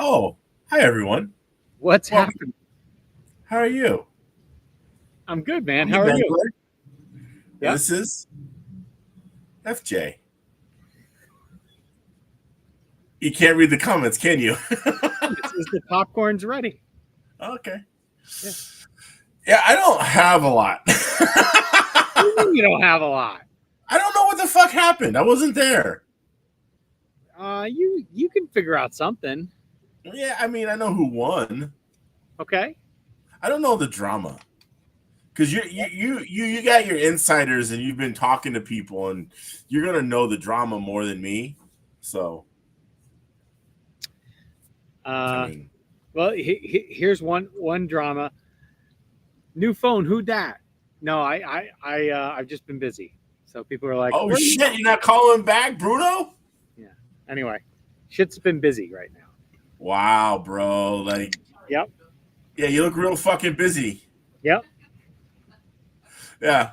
Oh, hi everyone. What's Well, happening? how are you? I'm good, man. I'm How the are you? Mangler. Yeah. This is FJ. You can't read the comments, can you? It says the popcorn's ready. Okay. Yeah. Yeah, I don't have a lot. You don't have a lot. I don't know what the fuck happened. I wasn't there. You can figure out something. Yeah, I mean, I know who won. Okay. I don't know the drama. Because you got your insiders and you've been talking to people and you're gonna know the drama more than me. So I Uh, mean, well, here's one drama. New phone. Who dat? No, I've just been busy. So people are like, oh where are you? shit, you're not calling back, Bruno? Yeah. Anyway, shit's been busy right now. Wow, bro. Like, Yep. yeah, you look real fucking busy. Yep. Yeah.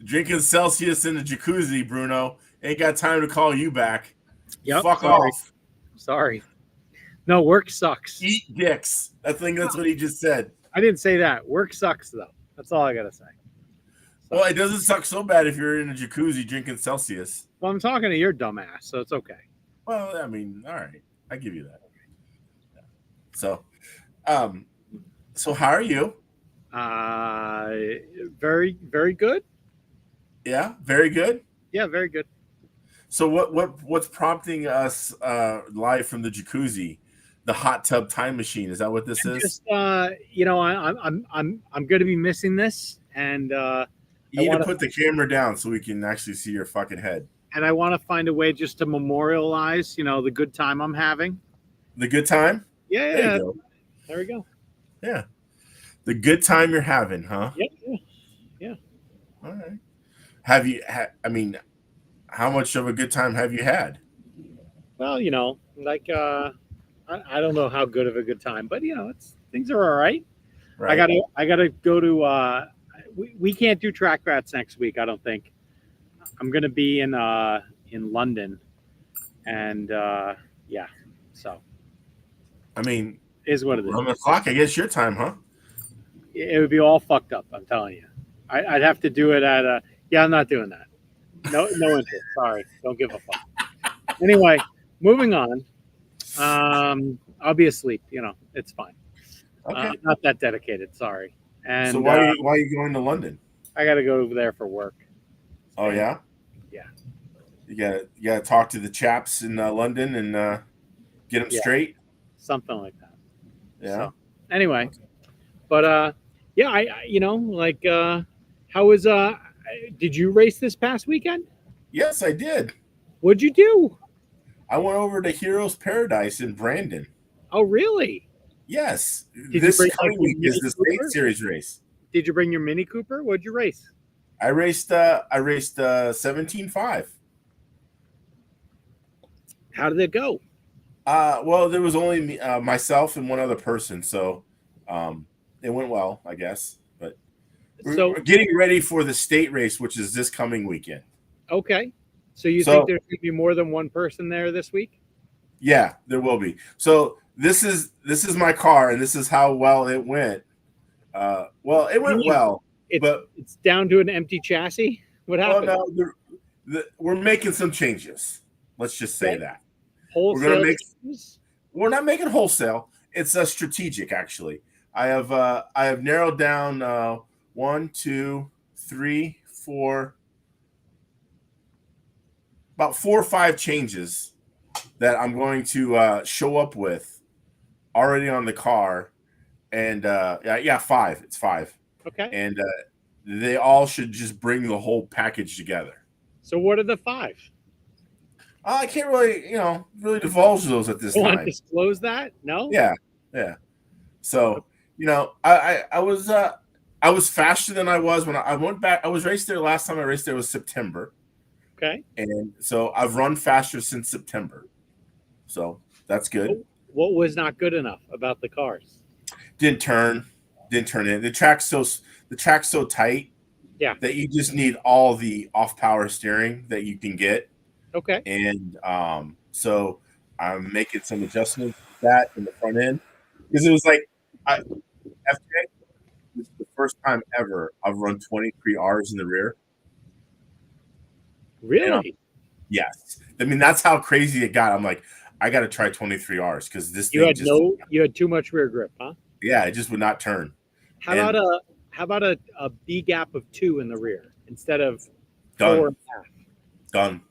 Drinking Celsius in the jacuzzi, Bruno. Ain't got time to call you back. Yep. Fuck Sorry. off. Sorry. No, work sucks. Eat dicks. I think that's what he just said. I didn't say that. Work sucks though. That's all I gotta say. Well, it doesn't suck so bad if you're in a jacuzzi drinking Celsius. Well, I'm talking to your dumbass, so it's okay. Well, I mean, all right. I give you that. So, so how are you? Very, very good. Yeah, very good. Yeah, very good. So what's prompting us live from the jacuzzi, the hot tub time machine? Is that what this is? Just I'm going to be missing this, and You need to put the camera down so we can actually see your fucking head. And I want to find a way just to memorialize, the good time I'm having. The good time? Yeah, There you go. There we go. Yeah, the good time you're having, huh? Yeah. All right. Have you? I mean, how much of a good time have you had? Well, like I don't know how good of a good time, but things are all right. Right. I gotta go to. We can't do track bats next week. I don't think. I'm gonna be in London, and yeah. So. I mean, is what it is. 11 o'clock. I guess your time, huh? It would be all fucked up. I'm telling you. I'd have to do it at a. Yeah, I'm not doing that. No interest. Sorry, don't give a fuck. Anyway, moving on. I'll be asleep. It's fine. Okay. Not that dedicated. Sorry. And so why are you going to London? I got to go over there for work. Oh yeah. Yeah. You gotta talk to the chaps in London and get them straight. Something like that. Yeah. So, anyway, but yeah, how was did you race this past weekend? Yes, I did. What'd you do? I went over to Heroes Paradise in Brandon. Oh, really? Yes. Did this you coming week is the State Series race. Did you bring your Mini Cooper? What'd you race? I raced 17.5. How did it go? Well, there was only me, myself and one other person, so it went well, I guess. But we're getting ready for the state race, which is this coming weekend. Okay. So you think there's going to be more than one person there this week? Yeah, there will be. So this is my car, and this is how well it went. Well, it went well, but it's down to an empty chassis. What happened? Well, no, we're making some changes. Let's just say that. Wholesale. We're not making wholesale. It's a strategic, actually. I have narrowed down 1, 2, 3, 4, about 4 or 5 changes that I'm going to show up with already on the car, and 5. It's 5. Okay. And they all should just bring the whole package together. So what are the 5? I can't really divulge those at this time. Want to disclose that? No. Yeah. So I was faster than I was when I went back. I was raced there last time I raced there was September. Okay. And so I've run faster since September. So that's good. What was not good enough about the cars? Didn't turn in. The track's so tight. Yeah. That you just need all the off power steering that you can get. Okay. And so I'm making some adjustments with that in the front end because it was like FJ. This is the first time ever I've run 23 Rs in the rear. Really? Yes. I mean, that's how crazy it got. I'm like, I got to try 23 Rs because this you thing had just you had too much rear grip, huh? yeah, it just would not turn. How about a B gap of 2 in the rear instead of Done. 4.5? Done.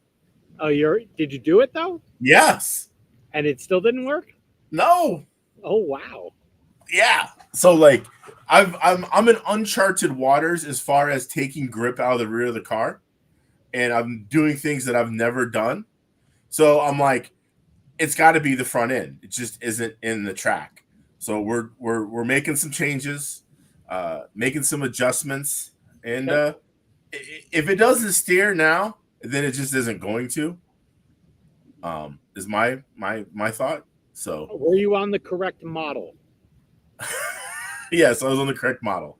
Oh, did you do it though? Yes. And it still didn't work? No. Oh wow. Yeah. So like I'm in uncharted waters as far as taking grip out of the rear of the car, and I'm doing things that I've never done. So I'm like, it's got to be the front end. It just isn't in the track. So we're making some changes, making some adjustments, and if it doesn't steer now, then it just isn't going to. Is my thought. So were you on the correct model? yes, I was on the correct model.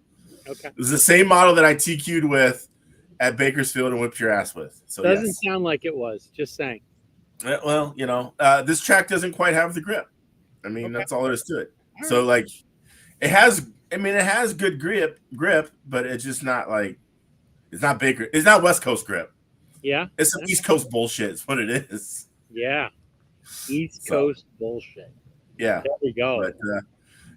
Okay. It was the same model that I TQ'd with at Bakersfield and whipped your ass with. So doesn't sound like it was. Just saying. Well, this track doesn't quite have the grip. I mean, that's all there is to it. All so right. Like, it has good grip, but it's just not like it's not West Coast grip. Yeah, it's some East Coast bullshit. Is what it is. Yeah, East Coast bullshit. Yeah, there we go. But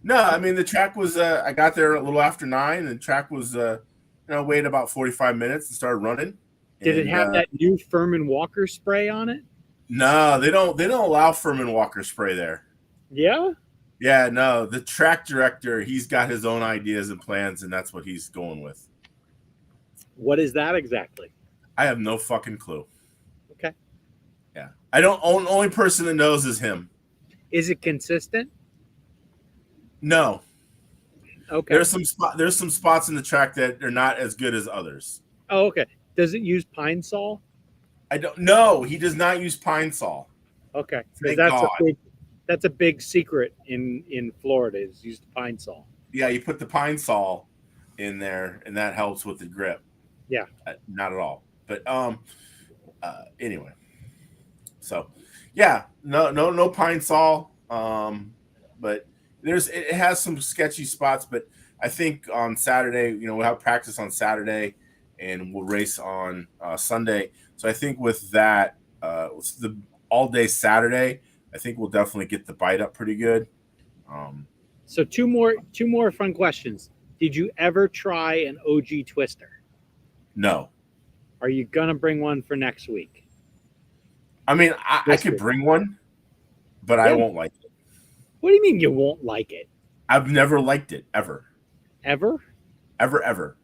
no, I mean the track was. I got there a little after 9, and the track was. Waited about 45 minutes and started running. Did it have that new Furman Walker spray on it? No, they don't allow Furman Walker spray there. Yeah? Yeah, no. The track director, he's got his own ideas and plans, and that's what he's going with. What is that exactly? I have no fucking clue. Okay. Yeah. I don't own only person that knows is him. Is it consistent? No. Okay. There's some spots in the track that are not as good as others. Oh, okay. Does it use Pine Sol? I don't know. He does not use Pine Sol. Okay. Thank God. That's a big secret in Florida is use the Pine Sol. Yeah, you put the Pine Sol in there and that helps with the grip. Yeah. Not at all. But anyway. So, yeah, no Pine Sol. But it has some sketchy spots, but I think on Saturday, we'll have practice on Saturday and we'll race on Sunday. So I think with that, the all day Saturday, I think we'll definitely get the bite up pretty good. So two more fun questions. Did you ever try an OG Twister? No. Are you gonna bring one for next week? I mean, I could bring one, but I won't like it. What do you mean you won't like it? I've never liked it ever. Ever? Ever.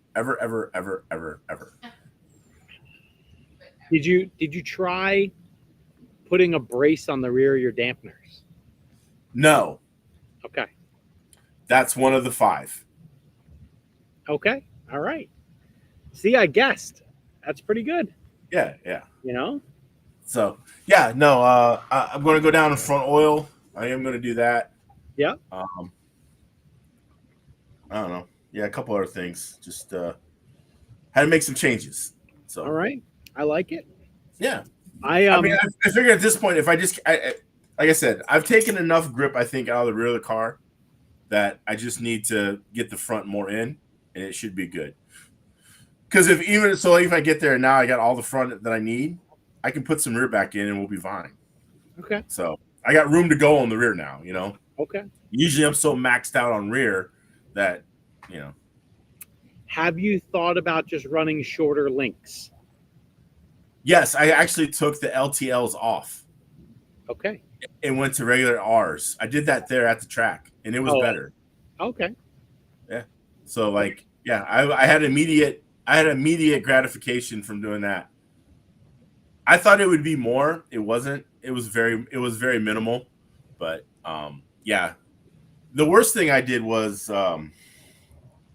Did you try putting a brace on the rear of your dampeners? No. Okay. That's one of the 5. Okay. All right. See, I guessed. That's pretty good. Yeah. So, yeah, no, I'm going to go down in front oil. I am going to do that. Yeah. I don't know. Yeah, a couple other things. Just had to make some changes. So. All right. I like it. Yeah. I mean, I figure at this point, if I like I said, I've taken enough grip, I think, out of the rear of the car that I just need to get the front more in, and it should be good. Because if I get there and now I got all the front that I need, I can put some rear back in and we'll be fine. Okay. So I got room to go on the rear now, Okay. Usually I'm so maxed out on rear that, Have you thought about just running shorter links? Yes, I actually took the LTLs off. Okay. And went to regular Rs. I did that there at the track, and it was better. Okay. Yeah. So I had immediate gratification from doing that. I thought it would be more. It wasn't. It was very minimal. But yeah. The worst thing I did was I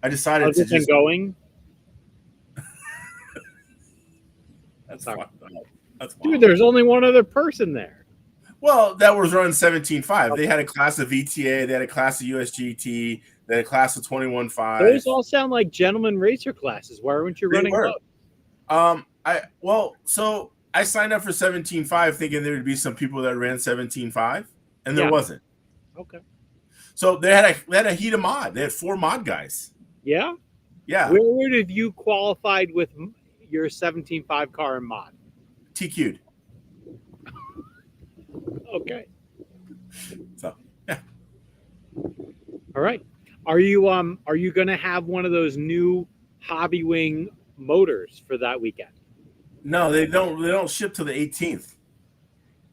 decided to just going. That's wild. Dude, there's only one other person there. Well, that was running 17.5. Okay. They had a class of VTA, they had a class of USGT, they had a class of 21.5. Those all sound like gentleman racer classes. Why weren't you running those? So I signed up for 17.5 thinking there would be some people that ran 17.5, and there Yeah. wasn't. Okay. So they had a heat of mod. They had 4 mod guys. Yeah. Yeah. Where would have you qualified with your 17.5 car and mod? TQ'd. Okay. So yeah. All right. Are you going to have one of those new Hobby Wing motors for that weekend? No, they don't ship till the 18th.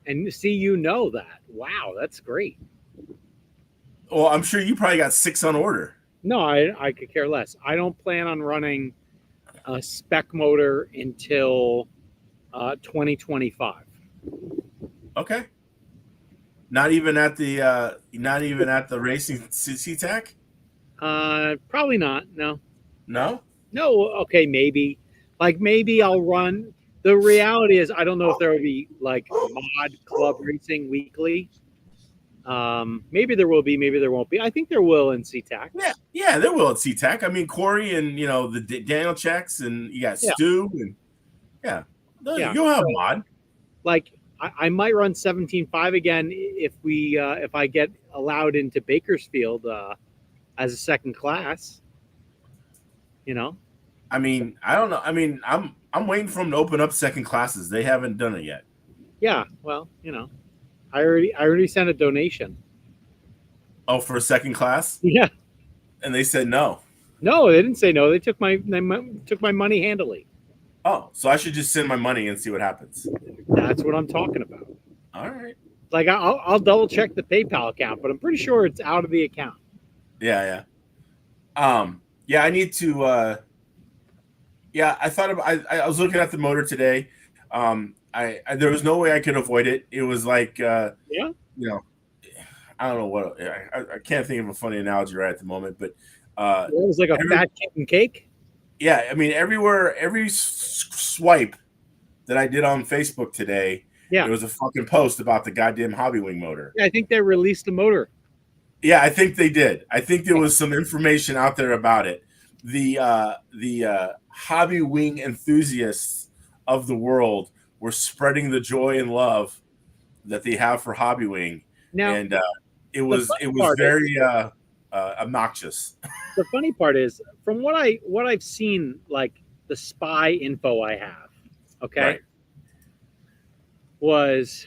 And see, you know that. Wow, that's great. Well, I'm sure you probably got 6 on order. No, I could care less. I don't plan on running a spec motor until 2025 Okay. Not even at the racing CTAC? Probably not. No. Okay, maybe. Maybe I'll run. The reality is, I don't know if there will be mod club racing weekly. Maybe there will be, maybe there won't be. I think there will in CTAC. Yeah, there will at CTAC. I mean, Corey and the Daniel checks, and you got Stu, and you'll have mod. I might run 17.5 again if I get allowed into Bakersfield as a second class. I mean, I don't know. I mean, I'm waiting for them to open up second classes. They haven't done it yet. Yeah, well, I already sent a donation. Oh, for a second class? Yeah. And they said no. No, they didn't say no. They took my money handily. Oh, so I should just send my money and see what happens. That's what I'm talking about. All right. I'll double check the PayPal account, but I'm pretty sure it's out of the account. Yeah. I need to. I thought about. I was looking at the motor today. There was no way I could avoid it. It was like, I don't know what. I can't think of a funny analogy right at the moment, but it was like a fat kitten cake. Yeah, I mean, every swipe that I did on Facebook today, there was a fucking post about the goddamn Hobby Wing motor. Yeah, I think they released the motor. Yeah, I think they did. I think there was some information out there about it. The Hobby Wing enthusiasts of the world were spreading the joy and love that they have for Hobby Wing, and it was very obnoxious. The funny part is, from what I've seen, the spy info I have, okay, was,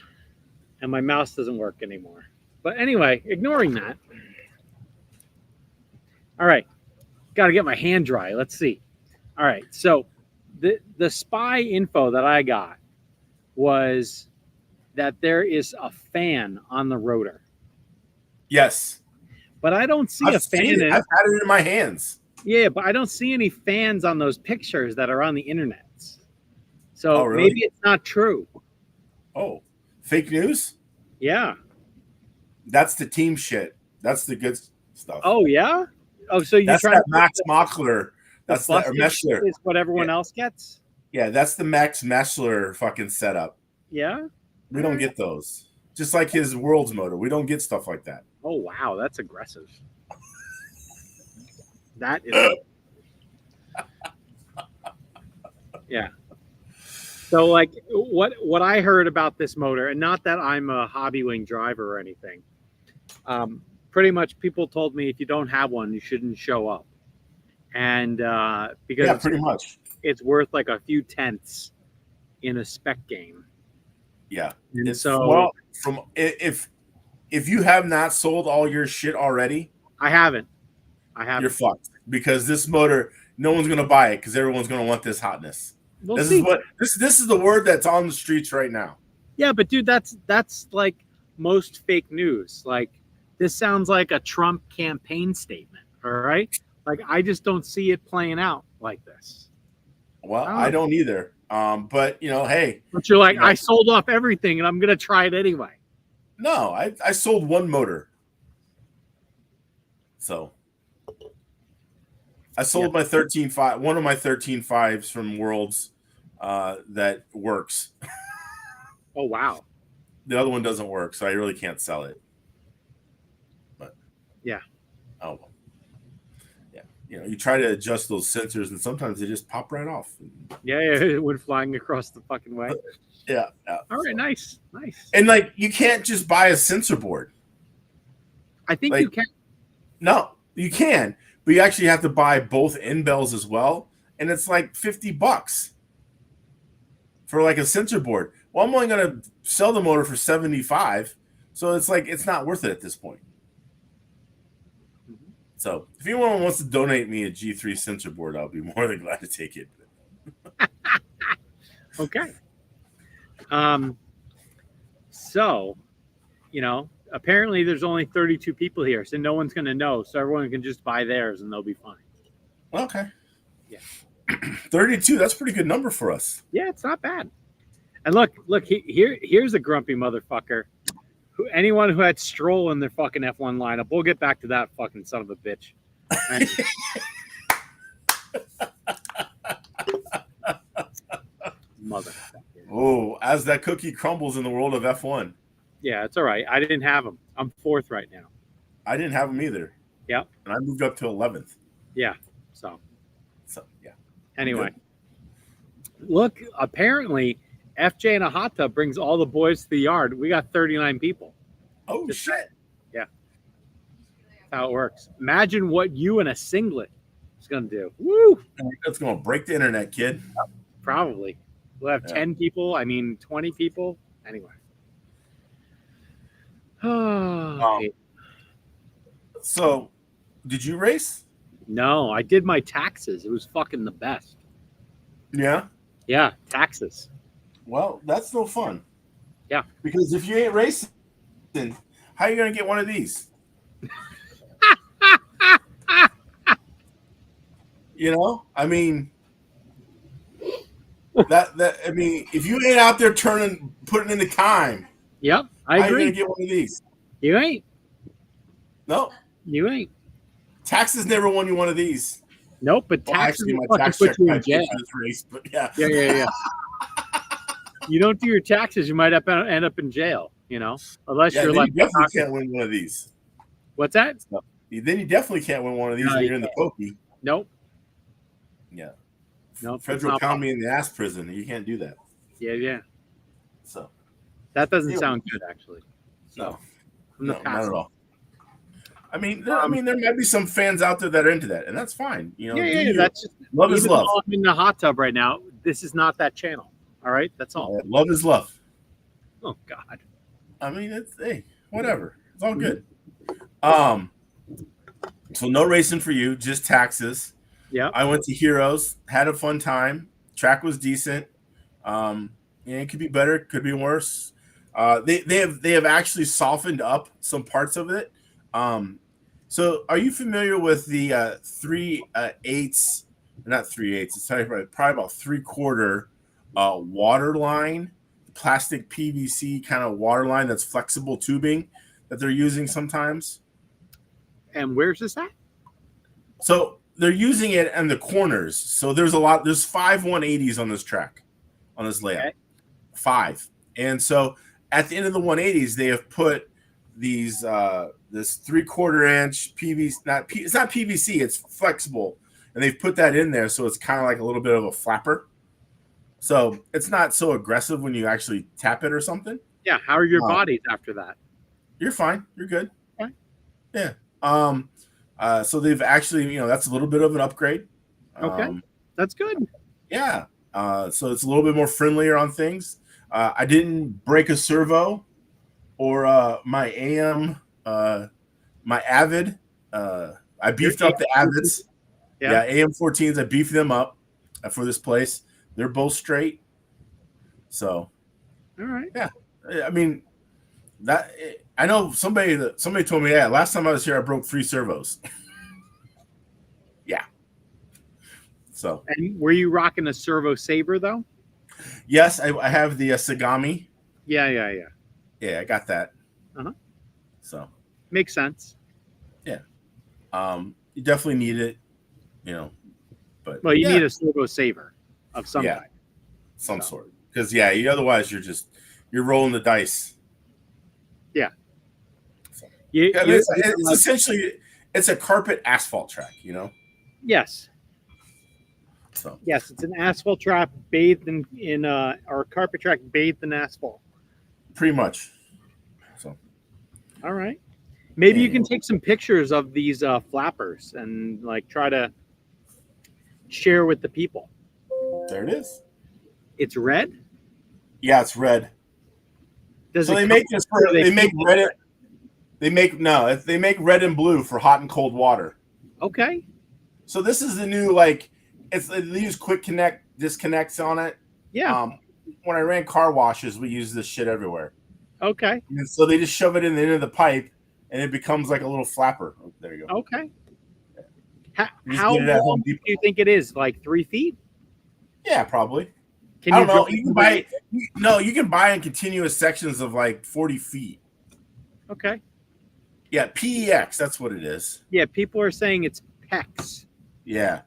and my mouse doesn't work anymore. But anyway, ignoring that. All right, got to get my hand dry. Let's see. All right, so the spy info that I got was that there is a fan on the rotor. Yes. But I don't see a fan. I've had it in my hands. Yeah, but I don't see any fans on those pictures that are on the internet. So really? Maybe it's not true. Oh, fake news? Yeah. That's the team shit. That's the good stuff. Oh, yeah? Oh, so you're trying to Max Mockler. That's the Messler. Is what everyone else gets? Yeah, that's the Max Messler fucking setup. Yeah? We don't get those. Just like his Worlds motor. We don't get stuff like that. Oh, wow. That's aggressive. That is. Yeah. So, what I heard about this motor, and not that I'm a Hobby Wing driver or anything, pretty much people told me if you don't have one, you shouldn't show up. And because pretty much it's worth like a few tenths in a spec game. Yeah. And if you have not sold all your shit already, I haven't. You're fucked, because this motor, no one's gonna buy it because everyone's gonna want this hotness. This is the word that's on the streets right now. Yeah, but dude, that's like most fake news. Like, this sounds like a Trump campaign statement. All right, I just don't see it playing out like this. Well, I don't either. But hey. But you're like, I sold off everything and I'm gonna try it anyway. No, I sold one motor. So I sold my 13.5, one of my 13.5s from Worlds that works. Oh, wow. The other one doesn't work, so I really can't sell it. But yeah. Oh, yeah. You try to adjust those sensors, and sometimes they just pop right off. Yeah, it went flying across the fucking way. Yeah. All right, nice. And like, you can't just buy a sensor board. I think Like, you can. No, you can, but you actually have to buy both end bells as well, and it's like $50 for like a sensor board. Well, I'm only gonna sell the motor for 75, so it's like it's not worth it at this point. So if anyone wants to donate me a G3 sensor board, I'll be more than glad to take it. Okay. So, apparently there's only 32 people here, so no one's going to know. So everyone can just buy theirs and they'll be fine. Okay. Yeah. 32, that's a pretty good number for us. Yeah, it's not bad. And look, here's a grumpy motherfucker. Anyone who had Stroll in their fucking F1 lineup, we'll get back to that fucking son of a bitch. Motherfucker. Oh, as that cookie crumbles in the world of F1. Yeah, it's all right. I didn't have him. I'm 4th right now. I didn't have him either. Yeah. And I moved up to 11th. Yeah. So yeah. Anyway. Look, apparently FJ and a hot tub brings all the boys to the yard. We got 39 people. Oh, shit. Yeah. That's how it works. Imagine what you in a singlet is going to do. Woo! That's going to break the internet, kid. Probably. We'll have 10 people. 20 people. Anyway. So, did you race? No, I did my taxes. It was fucking the best. Yeah? Yeah, taxes. Well, that's no fun. Yeah. Because if you ain't racing, how are you going to get one of these? If you ain't out there putting in the time. Yep, I agree. How are you going to get one of these? You ain't. No. You ain't. Taxes never won you one of these. Nope, but taxes my tax check put you in jail. For this race, but yeah. Yeah. You don't do your taxes, you might end up in jail, unless you're like. You definitely can't win one of these. What's that? So, then you definitely can't win one of these when you're in the pokey. Nope. Yeah. Nope. Federal pound me in the ass prison. You can't do that. Yeah. So that doesn't sound good, actually. So, no, not at all. There might be some fans out there that are into that, and that's fine. That's just love is love. I'm in the hot tub right now. This is not that channel. All right, that's all. Love is love. Oh God. It's whatever. It's all good. So no racing for you, just taxes. Yeah. I went to Heroes, had a fun time. Track was decent. It could be better, could be worse. They have actually softened up some parts of it. So are you familiar with the 3/8? Not 3/8. It's probably about 3/4 water line, plastic PVC kind of water line that's flexible tubing that they're using sometimes. And where's this at? So they're using it in the corners. So there's 5 180s on this track, on this layout. Okay. 5. And so at the end of the 180s, they have put these this 3/4 inch PVC. It's not PVC. It's flexible, and they've put that in there, so it's kind of like a little bit of a flapper. So it's not so aggressive when you actually tap it or something. Yeah. How are your bodies after that? You're fine. You're good. Okay. Yeah. So they've actually, that's a little bit of an upgrade. Okay. That's good. Yeah. So it's a little bit more friendlier on things. I didn't break a servo or my AM, my Avid. I beefed up the Avids. Yeah, AM14s. I beefed them up for this place. They're both straight. So, all right. Yeah. I know somebody told me, last time I was here, I broke 3 servos. Yeah. So. And were you rocking a servo saber though? Yes, I have the Sagami. Yeah. Yeah, I got that. So. Makes sense. Yeah. You definitely need it, but. Well, you need a servo saver of some kind. Some sort. Because, otherwise you're rolling the dice. Yeah. It's essentially, it's a carpet asphalt track, Yes. So Yes, it's an asphalt track bathed in or carpet track bathed in asphalt. pretty much. So All right. Maybe you can anyway. take some pictures of these flappers and like try to share with the people. There it is. It's red. Yeah, it's red. Does So it they come make this for or they make paint it red. They make red and blue for hot and cold water. Okay. So this is the new they use quick connect disconnects on it. Yeah. When I ran car washes, we use this shit everywhere. Okay. And so they just shove it in the end of the pipe, and it becomes like a little flapper. Oh, there you go. Okay. How long do you think it is? Like 3 feet? Yeah, probably. Can I you don't know. You can buy you can buy in continuous sections of like 40 feet. Okay. Yeah, PEX. That's what it is. Yeah, people are saying it's PEX. Yeah.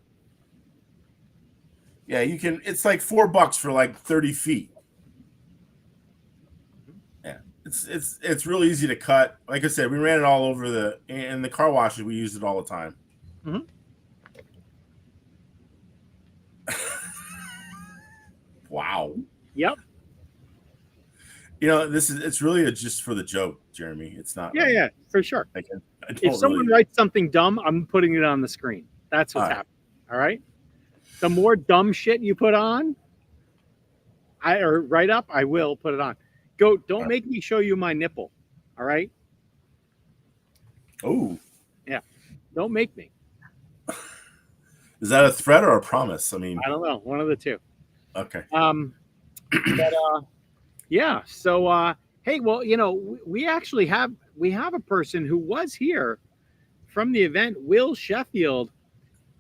Yeah, you can. It's like $4 for like 30 feet. Yeah, it's really easy to cut. Like I said, we ran it all over in the car washes. We use it all the time. Mm-hmm. Wow. Yep. It's really just for the joke, Jeremy. It's not. Yeah, for sure. I If someone writes something dumb, I'm putting it on the screen. That's what's happening. All right. The more dumb shit you put on, or write up, I will put it on. Don't make me show you my nipple. All right. Oh. Yeah. Don't make me. Is that a threat or a promise? I mean, I don't know. One of the two. Okay. But yeah. So hey, well, we actually have a person who was here from the event, Will Sheffield.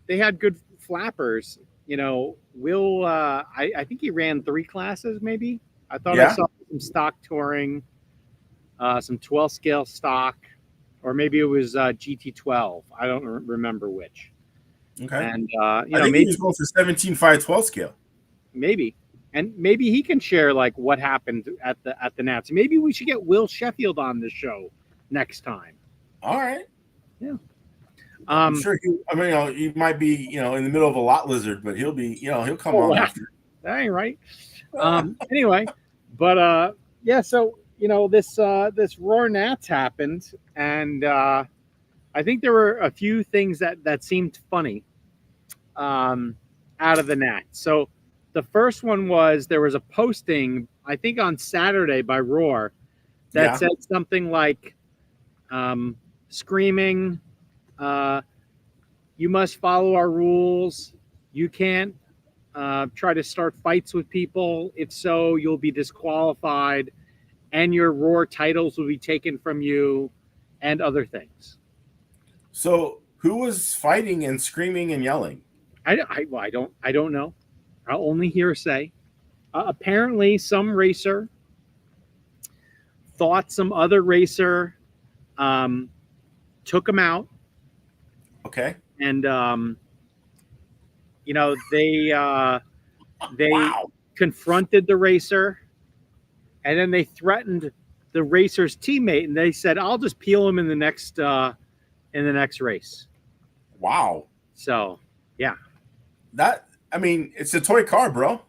They had good flappers. Will I think he ran 3 classes maybe. I thought I saw some stock touring, some 12 scale stock, or maybe it was GT12. I don't remember which. Okay. And I think maybe he was going for 17.5/12 scale. Maybe. And maybe he can share like what happened at the Nats. Maybe we should get Will Sheffield on the show next time. All right. Yeah. I'm sure he might be, in the middle of a lot lizard, but he'll be, he'll come on after. That ain't right. Anyway, but yeah, so this ROAR Nats happened, and I think there were a few things that seemed funny out of the Nats. So the first one was there was a posting, I think on Saturday by ROAR, that said something like screaming, you must follow our rules. You can't try to start fights with people. If so, you'll be disqualified and your ROAR titles will be taken from you and other things. So who was fighting and screaming and yelling? I don't know. I'll only hearsay. Apparently, some racer thought some other racer took him out. Okay. And they confronted the racer, and then they threatened the racer's teammate, and they said, "I'll just peel him in the next race." Wow. So, yeah. It's a toy car, bro.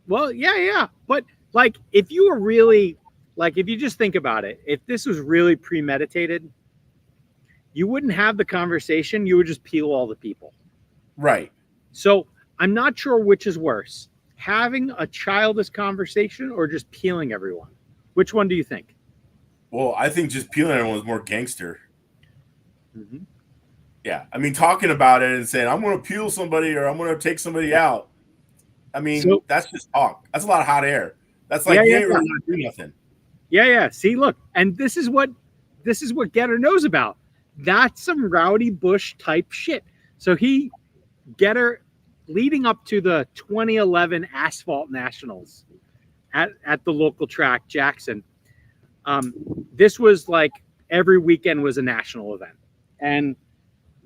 Well, yeah. But like, if you were really, like, if you just think about it, if this was really premeditated, you wouldn't have the conversation. You would just peel all the people. Right. So I'm not sure which is worse, having a childish conversation or just peeling everyone. Which one do you think? Well, I think just peeling everyone was more gangster. Mm-hmm. Yeah. I mean, talking about it and saying, I'm going to peel somebody or I'm going to take somebody out. I mean, that's just talk. That's a lot of hot air. That's like, you ain't really going to do nothing. Yeah. See, look, and this is what Getter knows about. That's some Rowdy Bush type shit. So Getter, leading up to the 2011 Asphalt Nationals at the local track, Jackson, this was like every weekend was a national event. And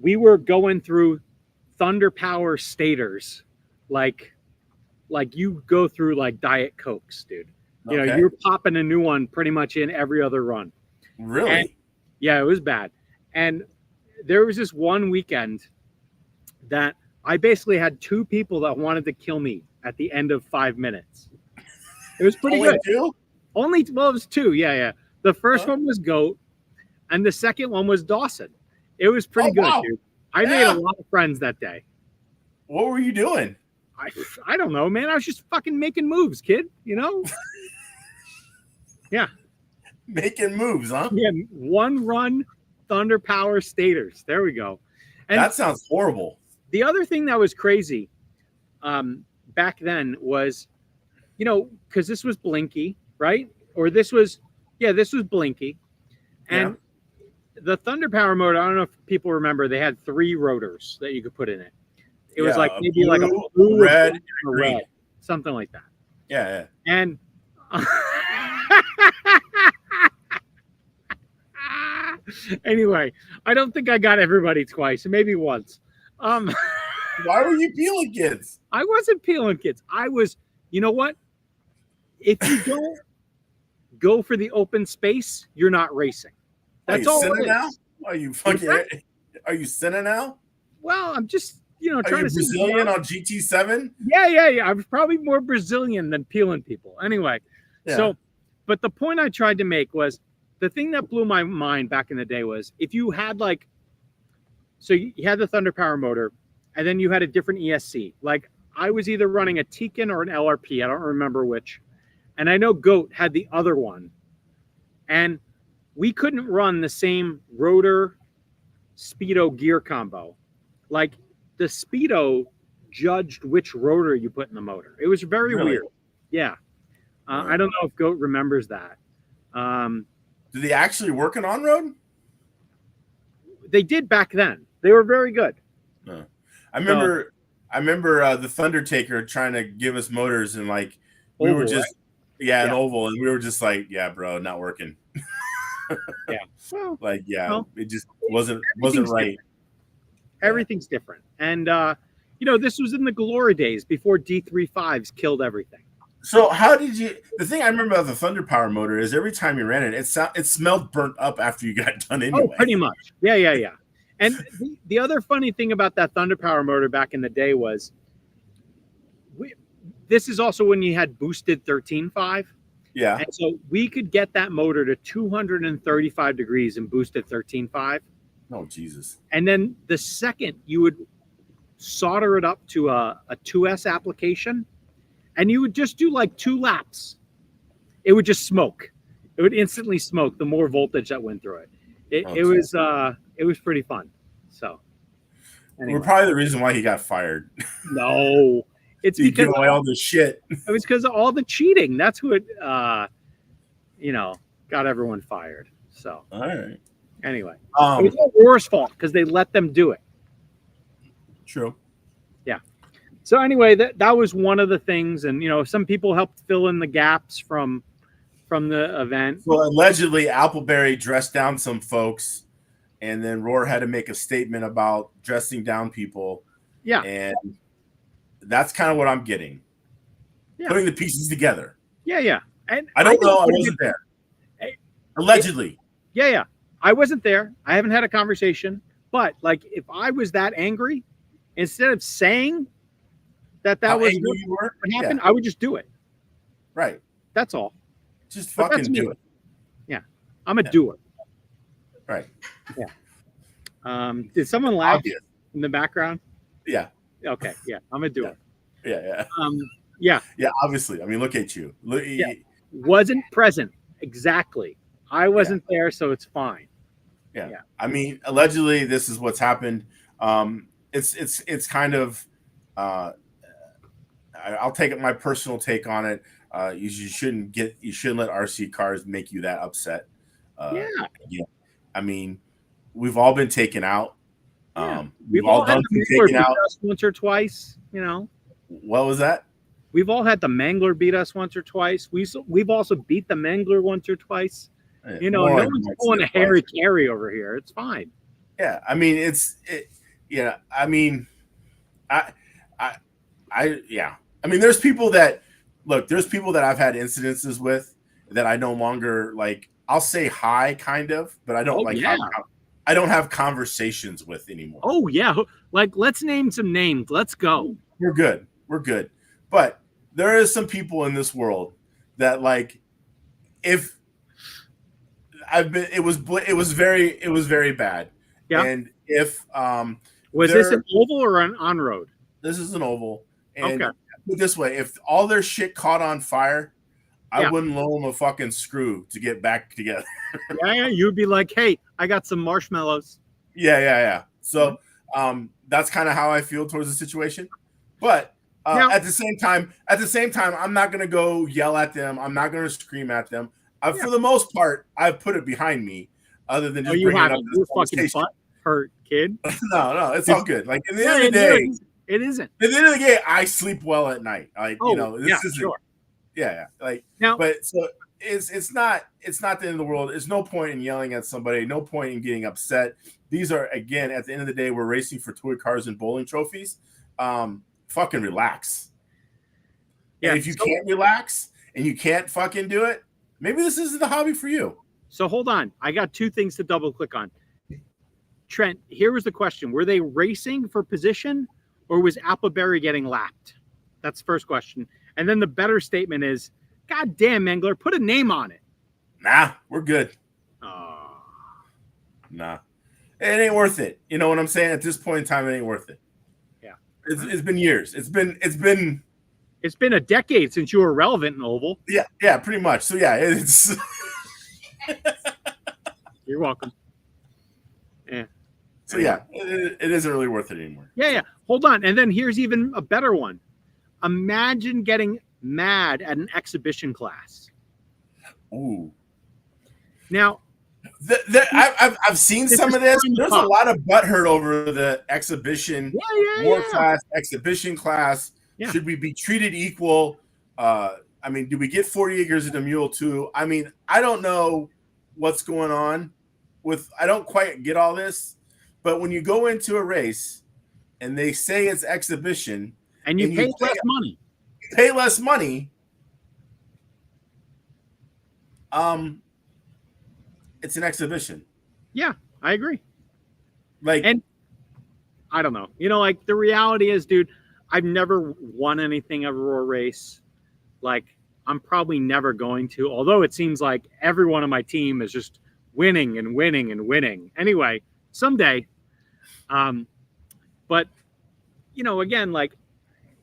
we were going through Thunder Power stators like you go through like Diet Cokes, dude. You're popping a new one pretty much in every other run. Really? And, yeah, it was bad. And there was this one weekend that I basically had 2 people that wanted to kill me at the end of 5 minutes. It was pretty good. 2? Well, it was 2. Yeah. The first one was Goat, and the second one was Dawson. It was pretty good, wow. dude. I made a lot of friends that day. What were you doing? I don't know, man. I was just fucking making moves, kid. You know? Yeah. Making moves, huh? Yeah. 1-run Thunder Power Stators. There we go. And that sounds horrible. The other thing that was crazy back then was, you know, because this was Blinky, right? Or this was Blinky. And the Thunder Power motor, I don't know if people remember, they had 3 rotors that you could put in it. It was like maybe like a blue, red, or red, something like that. Yeah. And anyway, I don't think I got everybody twice, maybe once. Why were you peeling kids? I wasn't peeling kids. I was, you know what? If you don't go for the open space, you're not racing. That's all. Now? Are you fucking? Are you sinning now? Well, I'm just, trying to. Are you Brazilian on GT7? Yeah. I was probably more Brazilian than peeling people. Anyway, so, but the point I tried to make was the thing that blew my mind back in the day was if you had so you had the Thunder Power motor, and then you had a different ESC. Like I was either running a Tekin or an LRP. I don't remember which. And I know Goat had the other one. And we couldn't run the same rotor Speedo gear combo. Like the Speedo judged which rotor you put in the motor. It was very weird. Yeah. I don't know if Goat remembers that. Did they actually work an on-road? They did back then. They were very good. I remember the Thundertaker trying to give us motors and we oval, were just an oval, and we were just like, yeah, bro, not working. Yeah. Well, it just wasn't right. Different. Everything's different. And this was in the glory days before D35s killed everything. So how did you? The thing I remember about the Thunder Power motor is every time you ran it, it smelled burnt up after you got done anyway. Oh, pretty much. Yeah. And the other funny thing about that Thunder Power motor back in the day was, this is also when you had boosted 13.5. Yeah. And so we could get that motor to 235 degrees in boosted 13.5. Oh, Jesus. And then the second you would solder it up to a 2S application, and you would just do 2 laps. It would just smoke. It would instantly smoke the more voltage that went through it. It was pretty fun. So anyway. We're probably the reason why he got fired. No. It's because give away all this shit. It was because of all the cheating. That's what got everyone fired. So all right. Anyway, it was all ROAR's fault because they let them do it. True. Yeah. So anyway, that was one of the things, and some people helped fill in the gaps from the event. So allegedly, Appleberry dressed down some folks, and then ROAR had to make a statement about dressing down people. Yeah. And that's kind of what I'm getting. Yeah. Putting the pieces together. Yeah. And I don't know. I wasn't there. Allegedly. Yeah. I wasn't there. I haven't had a conversation. But if I was that angry, instead of saying that was what happened, I would just do it. Right. That's all. Just fucking do it. Yeah. I'm a doer. Right. Yeah. Did someone laugh in the background? Yeah. Okay. Yeah. I'm a doer. Yeah. Yeah. Yeah. Obviously. I mean, look at you. Wasn't present. Exactly. I wasn't there, so it's fine. Yeah. I mean, allegedly, this is what's happened. It's kind of. I'll take my personal take on it. You shouldn't let RC cars make you that upset. Yeah. I mean, we've all been taken out. We've all done taken out once or twice. What was that? We've all had the Mangler beat us once or twice. We've also beat the Mangler once or twice. No one's pulling a Harry Carey over here. It's fine. Yeah, I mean I mean, I mean, there's people that I've had incidences with that I no longer like. I'll say hi, kind of, but I don't I don't have conversations with anymore. Oh yeah, like let's name some names. Let's go. We're good. We're good. But there is some people in this world that like if it was very bad. Yeah. And if Was this an oval or an on-road? This is an oval. And okay. Put it this way, if all their shit caught on fire, I Yeah. wouldn't loan them a fucking screw to get back together. Yeah, you'd be like, hey, I got some marshmallows. Yeah. So that's kind of how I feel towards the situation. But at the same time, I'm not gonna go yell at them. I'm not gonna scream at them. For the most part, I've put it behind me. Other than just bringing it up this fucking butt hurt, kid. No, it's all good. Like at the end of the day, it isn't. At the end of the day, I sleep well at night. Like this isn't. Sure. Yeah. Like now, but so it's not the end of the world. There's no point in yelling at somebody. No point in getting upset. These are, again, at the end of the day, we're racing for toy cars and bowling trophies. Fucking relax. Yeah. And if you can't relax and you can't fucking do it, maybe this isn't the hobby for you. So hold on. I got two things to double click on. Trent, here was the question. Were they racing for position or was Appleberry getting lapped? That's the first question. And then the better statement is, God damn, Mangler, put a name on it. Nah, we're good. Nah. It ain't worth it. You know what I'm saying? At this point in time, it ain't worth it. Yeah. It's been years. It's been a decade since you were relevant in Oval. Yeah, pretty much. So yeah, it's You're welcome. Yeah. So yeah, it isn't really worth it anymore. Yeah. Hold on. And then here's even a better one. Imagine getting mad at an exhibition class. Ooh. Now, I've seen some of this. There's a lot of butthurt over the exhibition, war class, exhibition class. Yeah. Should we be treated equal? I mean, do we get 40 acres of the mule too? I mean, I don't know what's going on I don't quite get all this, but when you go into a race and they say it's exhibition and you pay less money, it's an exhibition. Yeah, I agree. And I don't know. Like the reality is, dude, I've never won anything at a ROAR race. Like I'm probably never going to, although it seems like everyone on my team is just winning and winning and winning. Anyway, someday. But again, like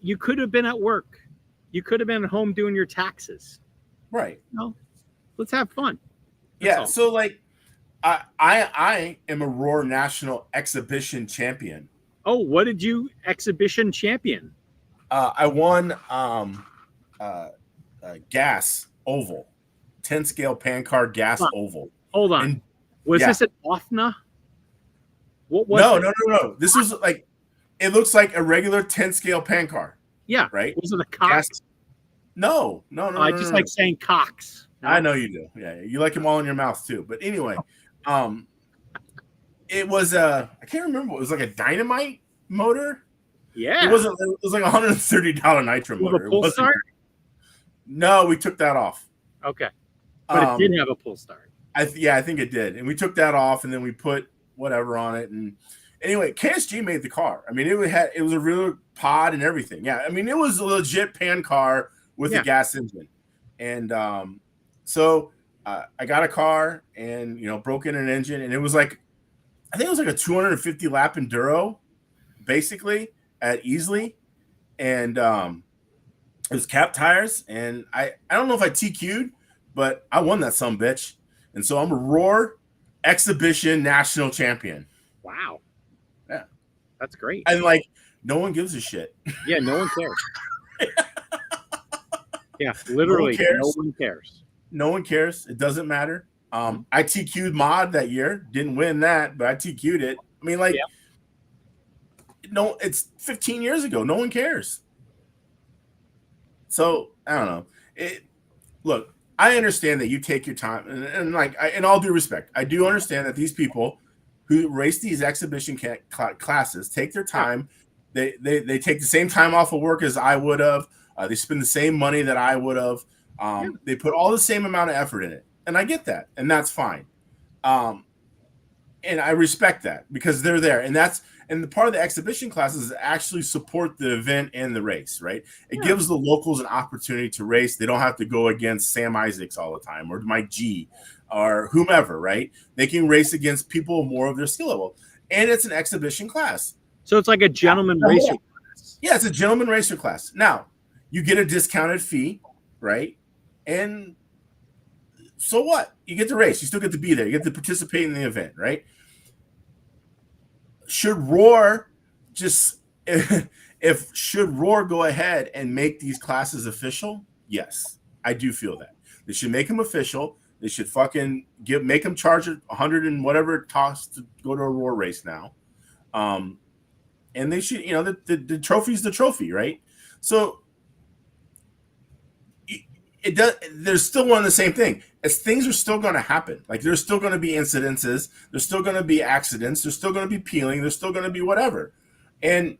you could have been at work. You could have been at home doing your taxes. Right. Let's have fun. Yeah. So like I am a ROAR National Exhibition Champion. Oh, what did you exhibition champion? I won gas oval, 10 scale pan car gas oval. Hold on. And, was this an OFNA? What was it? No. This was like, it looks like a regular 10 scale pan car. Yeah. Right. Was it a Cox? No. I just like saying Cox. No? I know you do. Yeah. You like them all in your mouth too. But anyway, it was I can't remember. It was like a dynamite motor. Yeah. It wasn't. It was like $130 nitro motor. A pull start? No, we took that off. Okay. But it did have a pull start. I think it did. And we took that off and then we put whatever on it. And anyway, KSG made the car. I mean, it was a real pod and everything. Yeah. I mean, it was a legit pan car with a gas engine. And so I got a car and, broke in an engine. And it was like, I think it was like a 250 lap enduro, basically, at Easley. And it was cap tires. And I don't know if I TQ'd, but I won that sumbitch. And so I'm a ROAR Exhibition National Champion. Wow. Yeah. That's great. And like, no one gives a shit. Yeah, no one cares. Yeah, literally, no one cares. No one cares. It doesn't matter. I TQ'd mod that year. Didn't win that, but I TQ'd it. I mean, like, no, it's 15 years ago. No one cares. So, I don't know. Look, I understand that you take your time, and like, in all due respect, I do understand that these people who race these exhibition classes take their time. They take the same time off of work as I would have. They spend the same money that I would have. They put all the same amount of effort in it, and I get that, and that's fine. and I respect that because they're there, and the part of the exhibition classes is actually support the event and the race, right? It gives the locals an opportunity to race. They don't have to go against Sam Isaacs all the time or Mike Gee or whomever, right? They can race against people more of their skill level, and it's an exhibition class. So it's like a gentleman racer class. Yeah, it's a gentleman racer class. Now, you get a discounted fee, right? And so what? You get to race. You still get to be there. You get to participate in the event, right? Should ROAR should ROAR go ahead and make these classes official? Yes, I do feel that. They should make them official. They should fucking make them charge $100 and whatever it costs to go to a ROAR race now. And they should, the trophy's the trophy, right? So it does. There's still one and the same thing. As things are still going to happen. Like there's still going to be incidences. There's still going to be accidents. There's still going to be peeling. There's still going to be whatever. And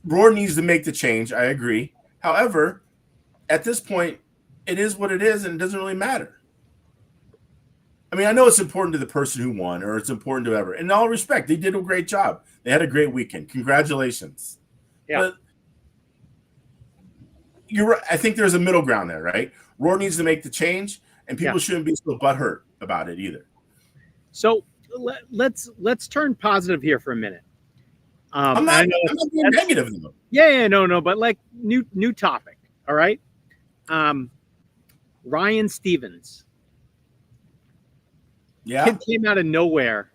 ROAR needs to make the change. I agree. However, at this point, it is what it is, and it doesn't really matter. I mean, I know it's important to the person who won, or it's important to whoever. In all respect, they did a great job. They had a great weekend. Congratulations. Yeah. But you're right. I think there's a middle ground there, right? ROAR needs to make the change, and people shouldn't be so butthurt about it either. So let's turn positive here for a minute. I'm not being negative though. Yeah, no, but like new topic. All right. Ryan Stevens. Yeah. Kid came out of nowhere.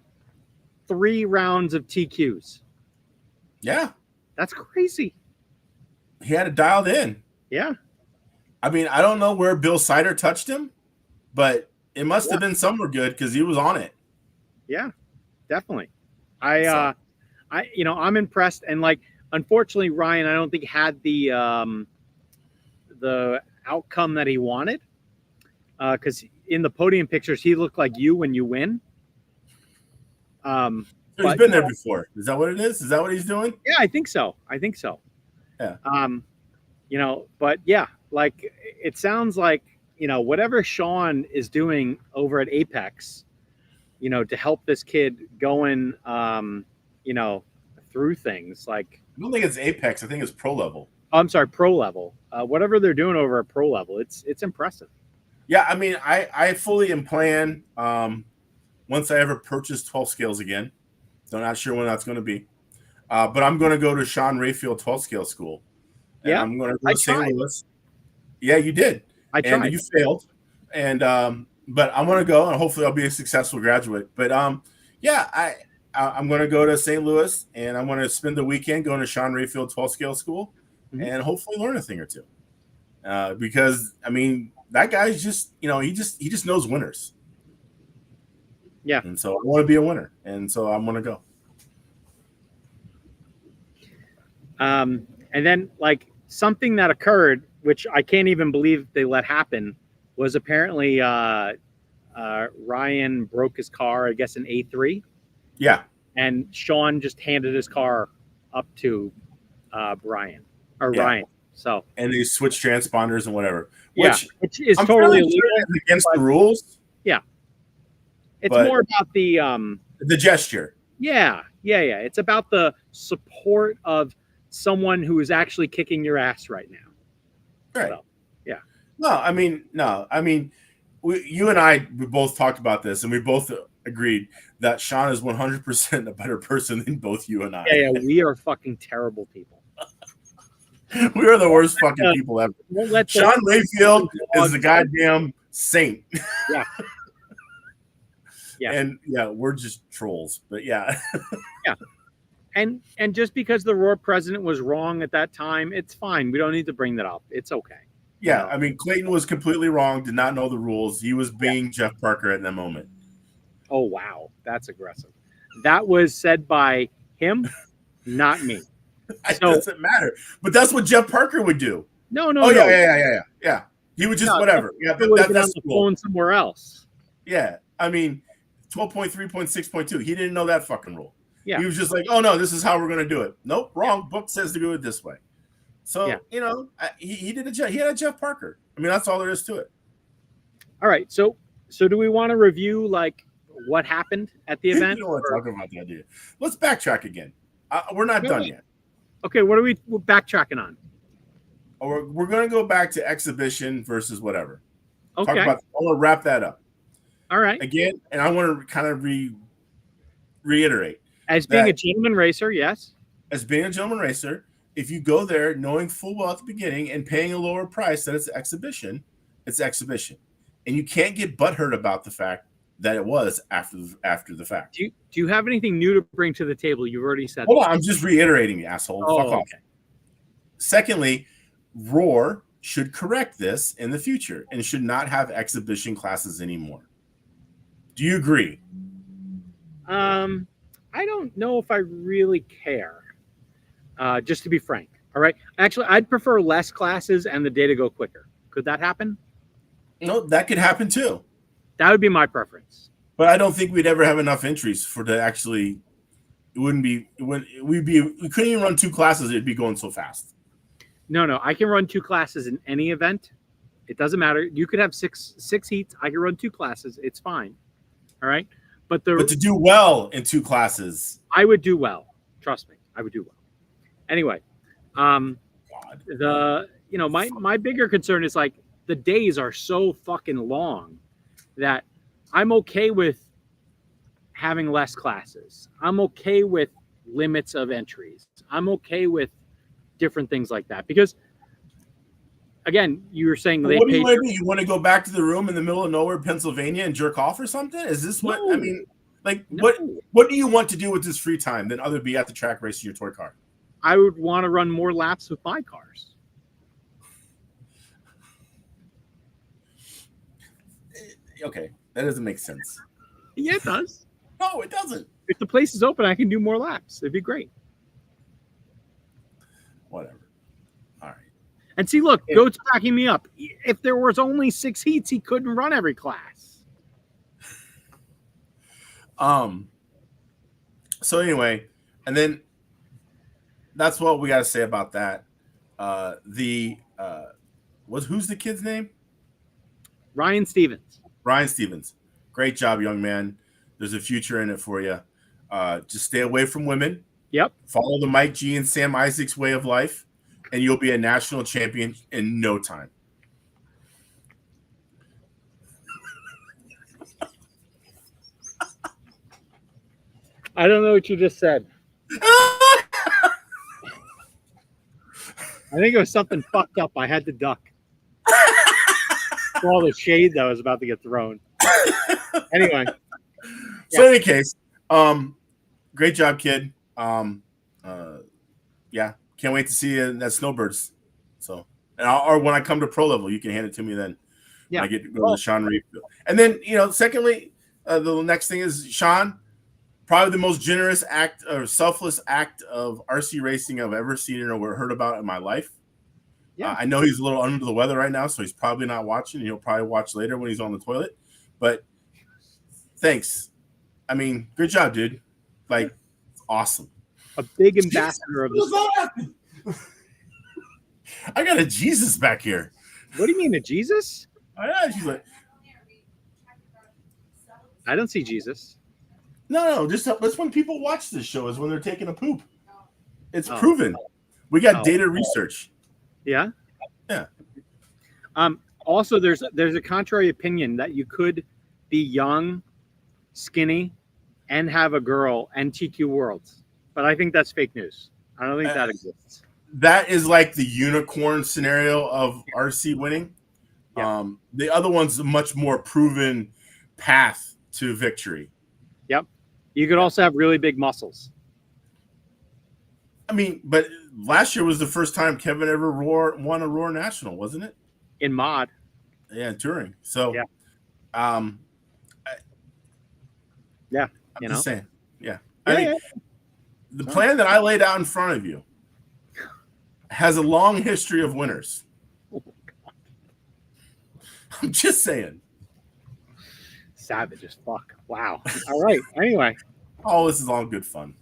3 rounds of TQs. Yeah. That's crazy. He had it dialed in. Yeah. I mean, I don't know where Bill Sider touched him, but it must have been somewhere good because he was on it. Yeah, definitely. I'm impressed. And like, unfortunately, Ryan, I don't think had the outcome that he wanted. Because in the podium pictures, he looked like you when you win. He's been there before. Is that what it is? Is that what he's doing? Yeah, I think so. Yeah. But yeah, like it sounds like, whatever Sean is doing over at Apex, to help this kid going, through things like. I don't think it's Apex. I think it's pro level. Oh, I'm sorry, pro level. Whatever they're doing over at pro level, it's impressive. Yeah, I mean, I fully am planning once I ever purchase 12 scales again. So I'm not sure when that's going to be. But I'm going to go to Sean Rayfield 12 scale school. And I'm going to go to St. Louis. Yeah, you did. I tried. And you failed. And but I'm going to go, and hopefully I'll be a successful graduate. But I'm going to go to St. Louis, and I'm going to spend the weekend going to Sean Rayfield 12 scale school, and hopefully learn a thing or two. Because I mean, that guy's just, he just knows winners. Yeah. And so I want to be a winner, and so I'm going to go. And then like something that occurred, which I can't even believe they let happen, was apparently Ryan broke his car, I guess, in A3. Yeah. And Sean just handed his car up to Ryan. So. And they switched transponders and whatever. Which is totally illegal. Against the rules. Yeah. It's more about the gesture. Yeah. It's about the support of someone who is actually kicking your ass right now. Right. So, yeah. No. I mean, you and I, we both talked about this, and we both agreed that Sean is 100% a better person than both you and I. Yeah. We are fucking terrible people. We are the worst fucking people ever. Sean Rayfield is the goddamn saint. Yeah. Yeah. And we're just trolls, but yeah. Yeah. And just because the ROAR president was wrong at that time, it's fine. We don't need to bring that up. It's okay. Yeah. I mean, Clayton was completely wrong, did not know the rules. He was being Jeff Parker at that moment. Oh, wow. That's aggressive. That was said by him, not me. It doesn't matter. But that's what Jeff Parker would do. No. Yeah. He would just whatever. Yeah, that's the phone somewhere else. Yeah. I mean, 12.3.6.2. He didn't know that fucking rule. Yeah. He was just like, oh no, this is how we're gonna do it. Nope, wrong. Book says to do it this way. So he had a Jeff Parker. I mean, that's all there is to it. All right. So do we want to review like what happened at the You event? don't want to talk about that, do you? Let's backtrack again. We're not done yet. Okay, what are we backtracking on? We're going to go back to exhibition versus whatever. Okay. I want to wrap that up. All right. Again, and I want to kind of reiterate. As being a gentleman racer, yes. As being a gentleman racer, if you go there knowing full well at the beginning and paying a lower price that it's exhibition, it's exhibition. And you can't get butthurt about the fact that it was after the fact. Do you have anything new to bring to the table? You've already said Hold on, I'm just reiterating, you asshole. Oh, Fuck off. okay. Secondly, ROAR should correct this in the future and should not have exhibition classes anymore. Do you agree? I don't know if I really care. Just to be frank. All right. Actually, I'd prefer less classes and the day to go quicker. Could that happen? No, that could happen too. That would be my preference. But I don't think we'd ever have enough entries for to actually. We couldn't even run 2 classes. It'd be going so fast. No. I can run 2 classes in any event. It doesn't matter. You could have six heats. I can run 2 classes. It's fine. All right. But to do well in 2 classes, I would do well. Trust me, I would do well. Anyway, God. my bigger concern is like the days are so fucking long that I'm okay with having less classes. I'm okay with limits of entries. I'm okay with different things like that because, again, you were saying what do you want to do? You want to go back to the room in the middle of nowhere, Pennsylvania, and jerk off or something? Is this what I mean? Like, no. What do you want to do with this free time than other be at the track racing your toy car? I would want to run more laps with my cars. Okay, that doesn't make sense. Yeah, it does. No, it doesn't. If the place is open, I can do more laps. It'd be great. Whatever. All right. And see, look, Goat's backing me up. If there was only 6 heats, he couldn't run every class. So anyway, and then that's what we got to say about that. Who's the kid's name? Ryan Stevens. Ryan Stevens. Great job, young man. There's a future in it for you. Just stay away from women. Yep. Follow the Mike Gee and Sam Isaacs way of life, and you'll be a national champion in no time. I don't know what you just said. I think it was something fucked up. I had to duck. For all the shade that was about to get thrown. Anyway. So in any case, great job, kid. Yeah, can't wait to see you at Snowbirds. So, or when I come to pro level, you can hand it to me then. Yeah, when I get to go to the Sean Reed. And then, secondly, the next thing is Sean, probably the most generous act or selfless act of RC racing I've ever seen or heard about in my life. Yeah, I know he's a little under the weather right now, so he's probably not watching. He'll probably watch later when he's on the toilet. But thanks. I mean, good job, dude. Like, awesome. A big ambassador of the. I got a Jesus back here. What do you mean, a Jesus? Oh, yeah, she's like, I don't see Jesus. No, that's when people watch this show is when they're taking a poop. It's proven. We got data research. Yeah. Yeah. Also, there's a contrary opinion that you could be young, skinny, and have a girl and TQ Worlds. But I think that's fake news. I don't think that exists. That is like the unicorn scenario of RC winning. Yeah. The other one's a much more proven path to victory. Yep. You could also have really big muscles. I mean, but last year was the first time Kevin ever won a ROAR National, wasn't it? In mod. Yeah, in touring. So, yeah. I'm just saying. Yeah. I think the plan that I laid out in front of you has a long history of winners. Oh my God. I'm just saying. Savage as fuck. Wow. All right. Anyway. Oh, this is all good fun.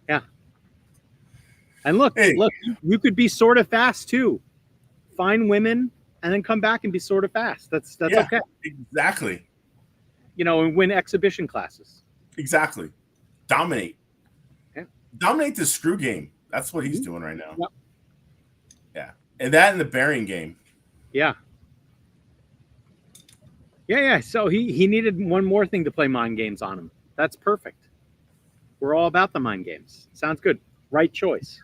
Yeah. And look, you could be sort of fast too. Find women and then come back and be sort of fast. That's okay. Exactly. and win exhibition classes. Exactly. Dominate. Yeah. Dominate the screw game. That's what he's doing right now. Yep. Yeah. And that in the bearing game. Yeah. Yeah. So he needed one more thing to play mind games on him. That's perfect. We're all about the mind games. Sounds good. Right choice.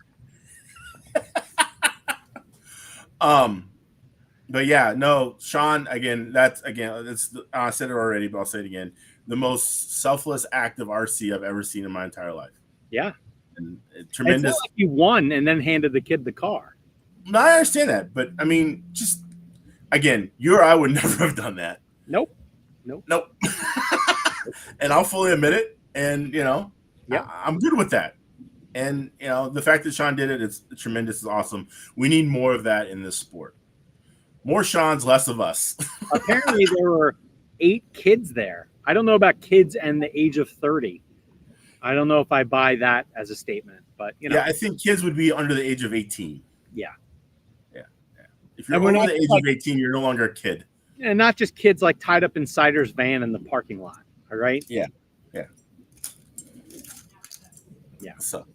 But yeah, no, Sean, I said it already, but I'll say it again. The most selfless act of RC I've ever seen in my entire life. Yeah. And tremendous. It's not like you won and then handed the kid the car. No, I understand that, but I mean, just again, you or I would never have done that. Nope. And I'll fully admit it. And Yeah. I'm good with that. And the fact that Sean did it, it's tremendous, it's awesome. We need more of that in this sport. More Sean's, less of us. Apparently there were 8 kids there. I don't know about kids and the age of 30. I don't know if I buy that as a statement, but Yeah, I think kids would be under the age of 18. Yeah. If you're under the age of 18, you're no longer a kid. And not just kids like tied up in Cider's van in the parking lot. All right. Yeah. Yeah. So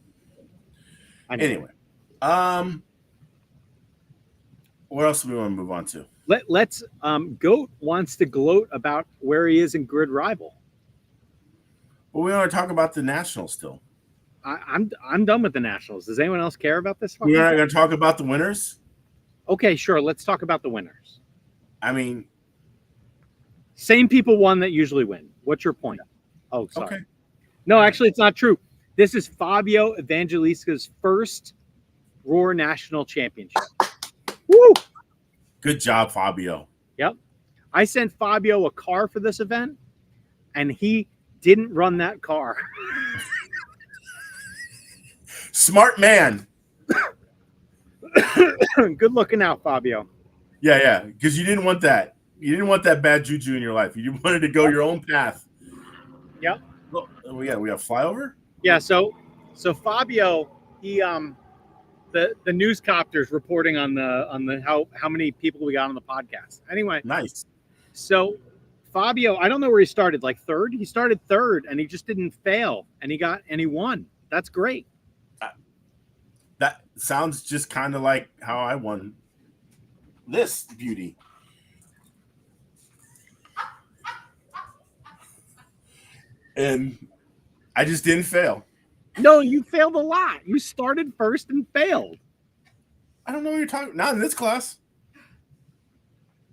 anyway, what else do we want to move on to? Let's Goat wants to gloat about where he is in Grid Rival. Well, we want to talk about the Nationals still. I'm done with the Nationals. Does anyone else care about this? We're not going to talk about the winners. Okay, sure. Let's talk about the winners. I mean, same people won that usually win. What's your point? Oh, sorry. Okay. No, actually, it's not true. This is Fabio Evangelista's first ROAR National Championship. Woo! Good job, Fabio. Yep. I sent Fabio a car for this event, and he didn't run that car. Smart man. Good looking out, Fabio. Yeah, because you didn't want that. You didn't want that bad juju in your life. You wanted to go your own path. Yep. Well, we have flyover. Yeah. So Fabio, he the newscopters reporting on the how many people we got on the podcast. Anyway, nice. So Fabio, I don't know where he started. Like third. He started third, and he just didn't fail, and he won. That's great. That sounds just kind of like how I won this beauty. And I just didn't fail. No, you failed a lot. You started first and failed. I don't know what you're talking about. Not in this class.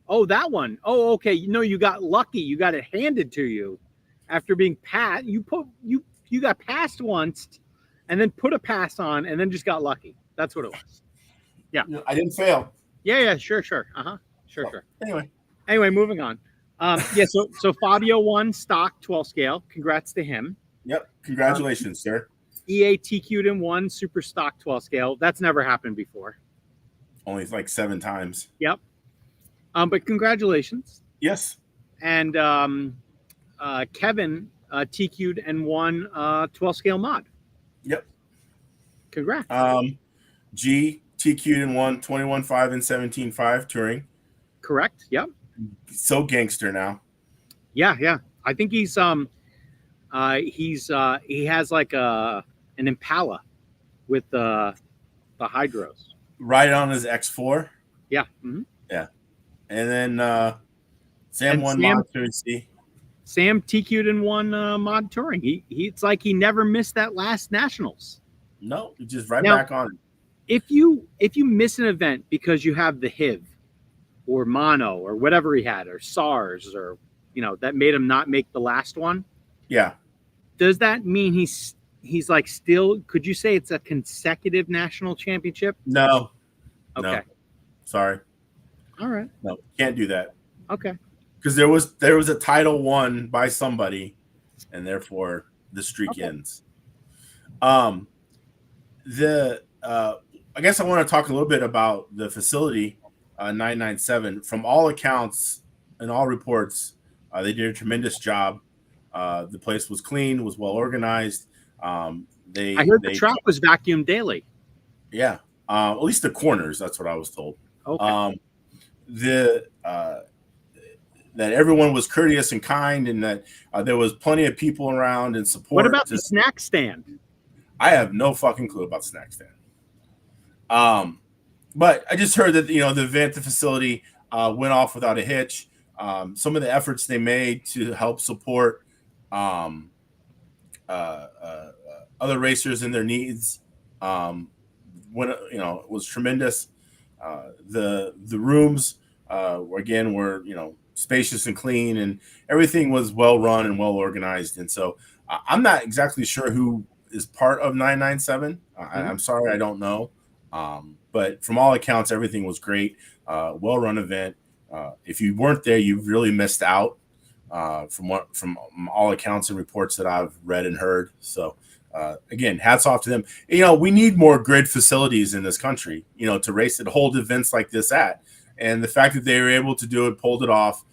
Oh, that one. Oh, okay. You got lucky. You got it handed to you after being passed. You got passed once and then put a pass on and then just got lucky. That's what it was. Yeah. I didn't fail. Yeah. Sure. Uh-huh. Sure. Anyway, moving on. So Fabio won stock 12 scale. Congrats to him. Yep. Congratulations, sir. EA TQ'd him 1 super stock 12 scale. That's never happened before. Only like 7 times. Yep. But congratulations. Yes. And Kevin TQ'd and won 12 scale mod. Yep. Congrats. G TQ'd and won 21.5 and 17.5 touring. Correct. Yep. So gangster now. Yeah. I think he has like an Impala with the hydros. Right on his X4. Yeah. Mm-hmm. Yeah. And then Sam won mod touring C. Sam TQ'd and won mod touring. It's like he never missed that last Nationals. No, just back on it. If you miss an event because you have the HIV or mono or whatever he had or SARS or that made him not make the last one. Yeah. Does that mean he's like still? Could you say it's a consecutive national championship? No. Okay. No. Sorry. All right. No, can't do that. Okay. Because there was a title won by somebody, and therefore the streak ends. I guess I want to talk a little bit about the facility 997. From all accounts and all reports, they did a tremendous job. The place was clean, was well organized. I heard the track was vacuumed daily. Yeah, at least the corners. That's what I was told. Okay. that everyone was courteous and kind, and that there was plenty of people around and support. What about the snack stand? I have no fucking clue about snack stand. But I just heard that the event, the facility went off without a hitch. Some of the efforts they made to help support other racers and their needs was tremendous. The rooms were spacious and clean, and everything was well run and well organized. And so I'm not exactly sure who is part of 997. I'm sorry, I don't know. But from all accounts, everything was great. Well run event. If you weren't there, you really missed out. From all accounts and reports that I've read and heard. So again, hats off to them. We need more grid facilities in this country, to race and hold events like this at. And the fact that they were able to do it, pulled it off,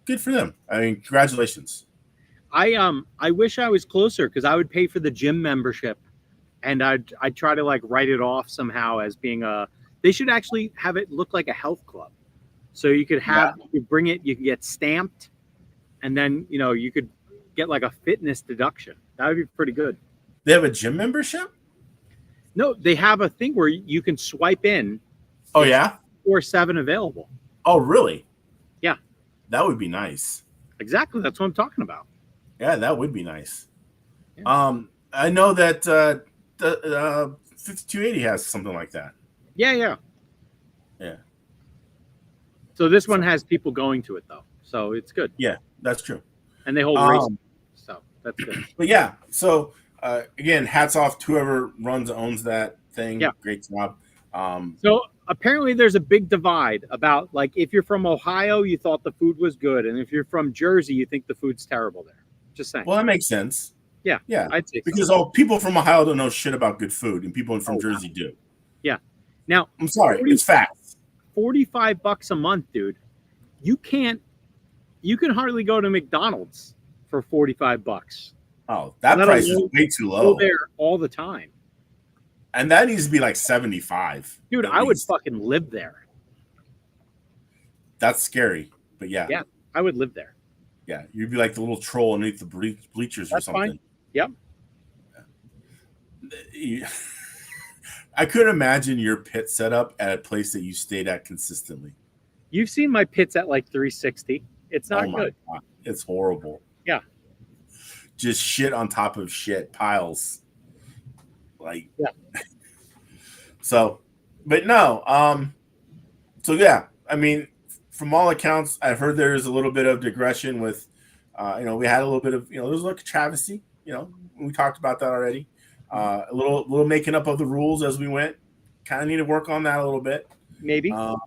good for them. I mean, congratulations. I wish I was closer, because I would pay for the gym membership, and I'd try to like write it off somehow as being they should actually have it look like a health club. So you could have, you bring it, you can get stamped, and then, you could get like a fitness deduction. That would be pretty good. They have a gym membership? No, they have a thing where you can swipe in. Oh, yeah? 4/7 available. Oh, really? Yeah. That would be nice. Exactly. That's what I'm talking about. Yeah, that would be nice. Yeah. I know that the 5280 has something like that. Yeah. Yeah. So this one has people going to it, though. So it's good. Yeah, that's true. And they hold races. So that's good. But yeah, so again, hats off to whoever owns that thing. Yeah. Great job. So apparently there's a big divide about, like, if you're from Ohio, you thought the food was good. And if you're from Jersey, you think the food's terrible there. Just saying. Well, that makes sense. Yeah. I'd say because so. People from Ohio don't know shit about good food, and people from Jersey do. Yeah. Now, I'm sorry, it's facts. $45 a month, dude. You can hardly go to McDonald's for $45. Oh, that price is way too low. Go there all the time. And that needs to be like 75. Dude, I would fucking live there. That's scary, but yeah. Yeah, I would live there. Yeah, you'd be like the little troll underneath the bleachers. That's or something. Fine. Yep. I could imagine your pit setup at a place that you stayed at consistently. You've seen my pits at like 360. It's not good. God. It's horrible. Yeah. Just shit on top of shit piles. Like, yeah. So, but no. So yeah, I mean, from all accounts, I've heard there's a little bit of digression with, we had a little bit of, there's like a travesty. We talked about that already. A little making up of the rules as we went. Kind of need to work on that a little bit. Maybe. But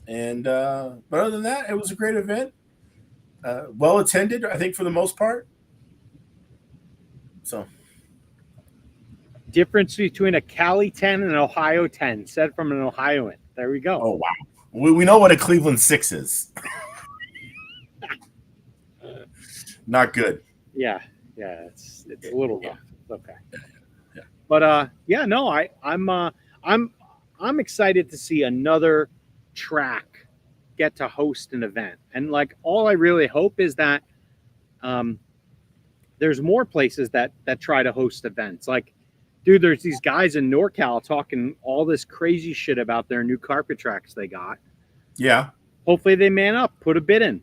other than that, it was a great event. Well attended, I think, for the most part. So. Difference between a Cali 10 and an Ohio 10, said from an Ohioan. There we go. Oh, wow. We know what a Cleveland 6 is. Not good. Yeah, it's a little rough. Okay. Yeah. But I'm excited to see another track get to host an event. And like, all I really hope is that there's more places that try to host events. Like, dude, there's these guys in NorCal talking all this crazy shit about their new carpet tracks they got. Yeah. Hopefully they man up, put a bid in.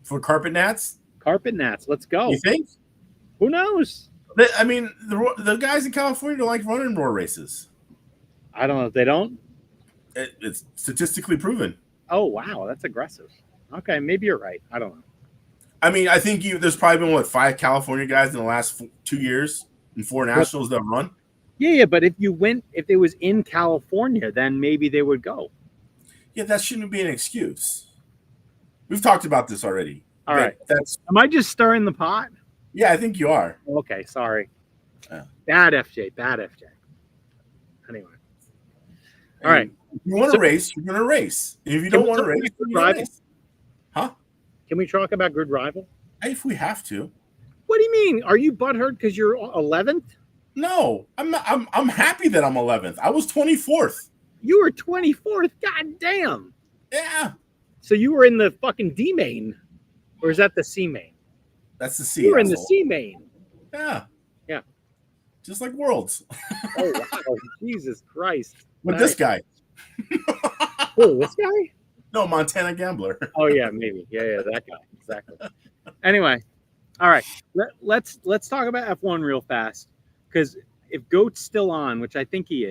For Carpet Nats? Carpet Nats, let's go. You think? Who knows? I mean, the guys in California don't like running ROAR races. I don't know if they don't. It's statistically proven. Oh, wow. That's aggressive. Okay, maybe you're right. I don't know. I mean, I think there's probably been, 5 California guys in the last 2 years and 4 nationals that run. Yeah, but if it was in California, then maybe they would go. Yeah, that shouldn't be an excuse. We've talked about this already. All right. Am I just stirring the pot? Yeah, I think you are. Okay, sorry. Yeah. Bad FJ. Anyway. All right. If you want to race, you're going to race. If you don't want to race, you're going to race. Huh? Can we talk about Good Rival? If we have to. What do you mean? Are you butthurt because you're 11th? No, I'm not. I'm happy that I'm 11th. I was 24th. You were 24th. God damn. Yeah. So you were in the fucking D main, or is that the C main? That's the C. You were in the asshole. C main. Yeah. Yeah. Just like Worlds. Oh wow! Jesus Christ! With this guy. Oh, this guy? No, Montana Gambler. Oh yeah, maybe. Yeah, that guy. Exactly. Anyway, all right. Let's talk about F1 real fast, because if Goat's still on, which I think he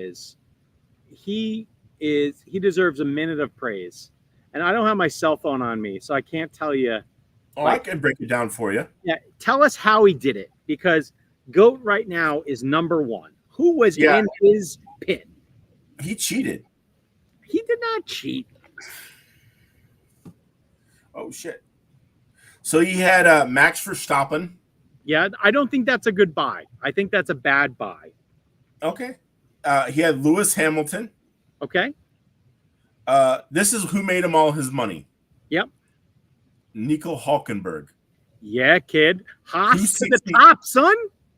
deserves a minute of praise. And I don't have my cell phone on me, so I can't tell you. Oh, I can break it down for you. Yeah, tell us how he did it, because Goat right now is number one. Who was in his pit? He cheated. He did not cheat. Oh shit! So he had Max Verstappen. Yeah, I don't think that's a good buy. I think that's a bad buy. Okay. He had Lewis Hamilton. Okay. This is who made him all his money. Yep. Nico Hulkenberg. Yeah, kid. Haas to the top, son.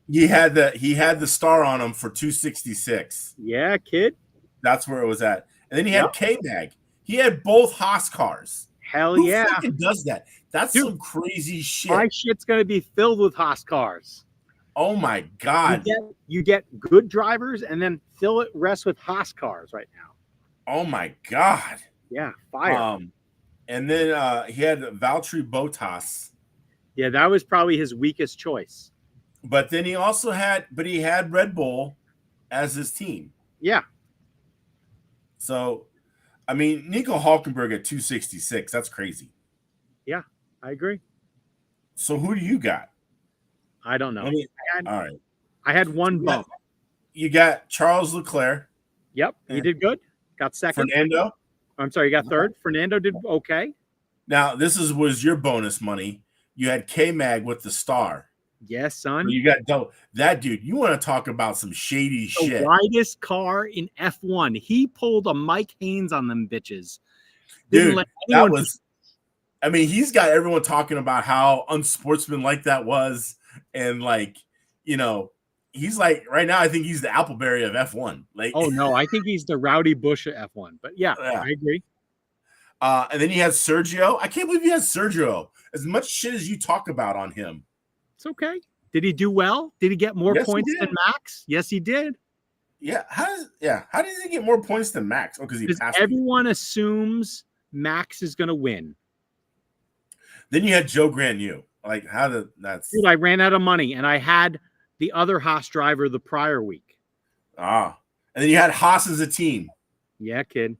He had the star on him for 266. Yeah, kid. That's where it was at. And then he had K-Mag. He had both Haas cars. Hell Who yeah. fucking does that? That's some crazy shit. My shit's going to be filled with Haas cars. Oh, my God. You get good drivers and then fill it rest with Haas cars right now. Oh, my God. Yeah, fire. And then he had Valtteri Bottas. Yeah, that was probably his weakest choice. But then he also had Red Bull as his team. Yeah. So, I mean, Nico Hulkenberg at 266, that's crazy. Yeah, I agree. So who do you got? I don't know. All right. I had one bump. You got Charles Leclerc. Yep, he did good. Got second. Fernando. I'm sorry, you got third. Fernando did okay. Now, was your bonus money. You had K-Mag with the star. Yes, son. So you got double. That dude, you want to talk about some shady shit. The widest car in F1. He pulled a Mike Haynes on them bitches. Dude, that was – I mean, he's got everyone talking about how unsportsmanlike that was. And, like, you know, he's like – right now I think he's the Appleberry of F1. Like, oh, no, I think he's the Rowdy Bush of F1. But, yeah. I agree. And then he had Sergio. I can't believe he has Sergio. As much shit as you talk about on him. It's okay. Did he do well? Did he get more points than Max? Yes, he did. Yeah. How does he get more points than Max? Oh, because he passed. Everyone assumes Max is going to win. Then you had Joe Granu. Like, that's. Dude, I ran out of money, and I had the other Haas driver the prior week. And then you had Haas as a team. Yeah, kid.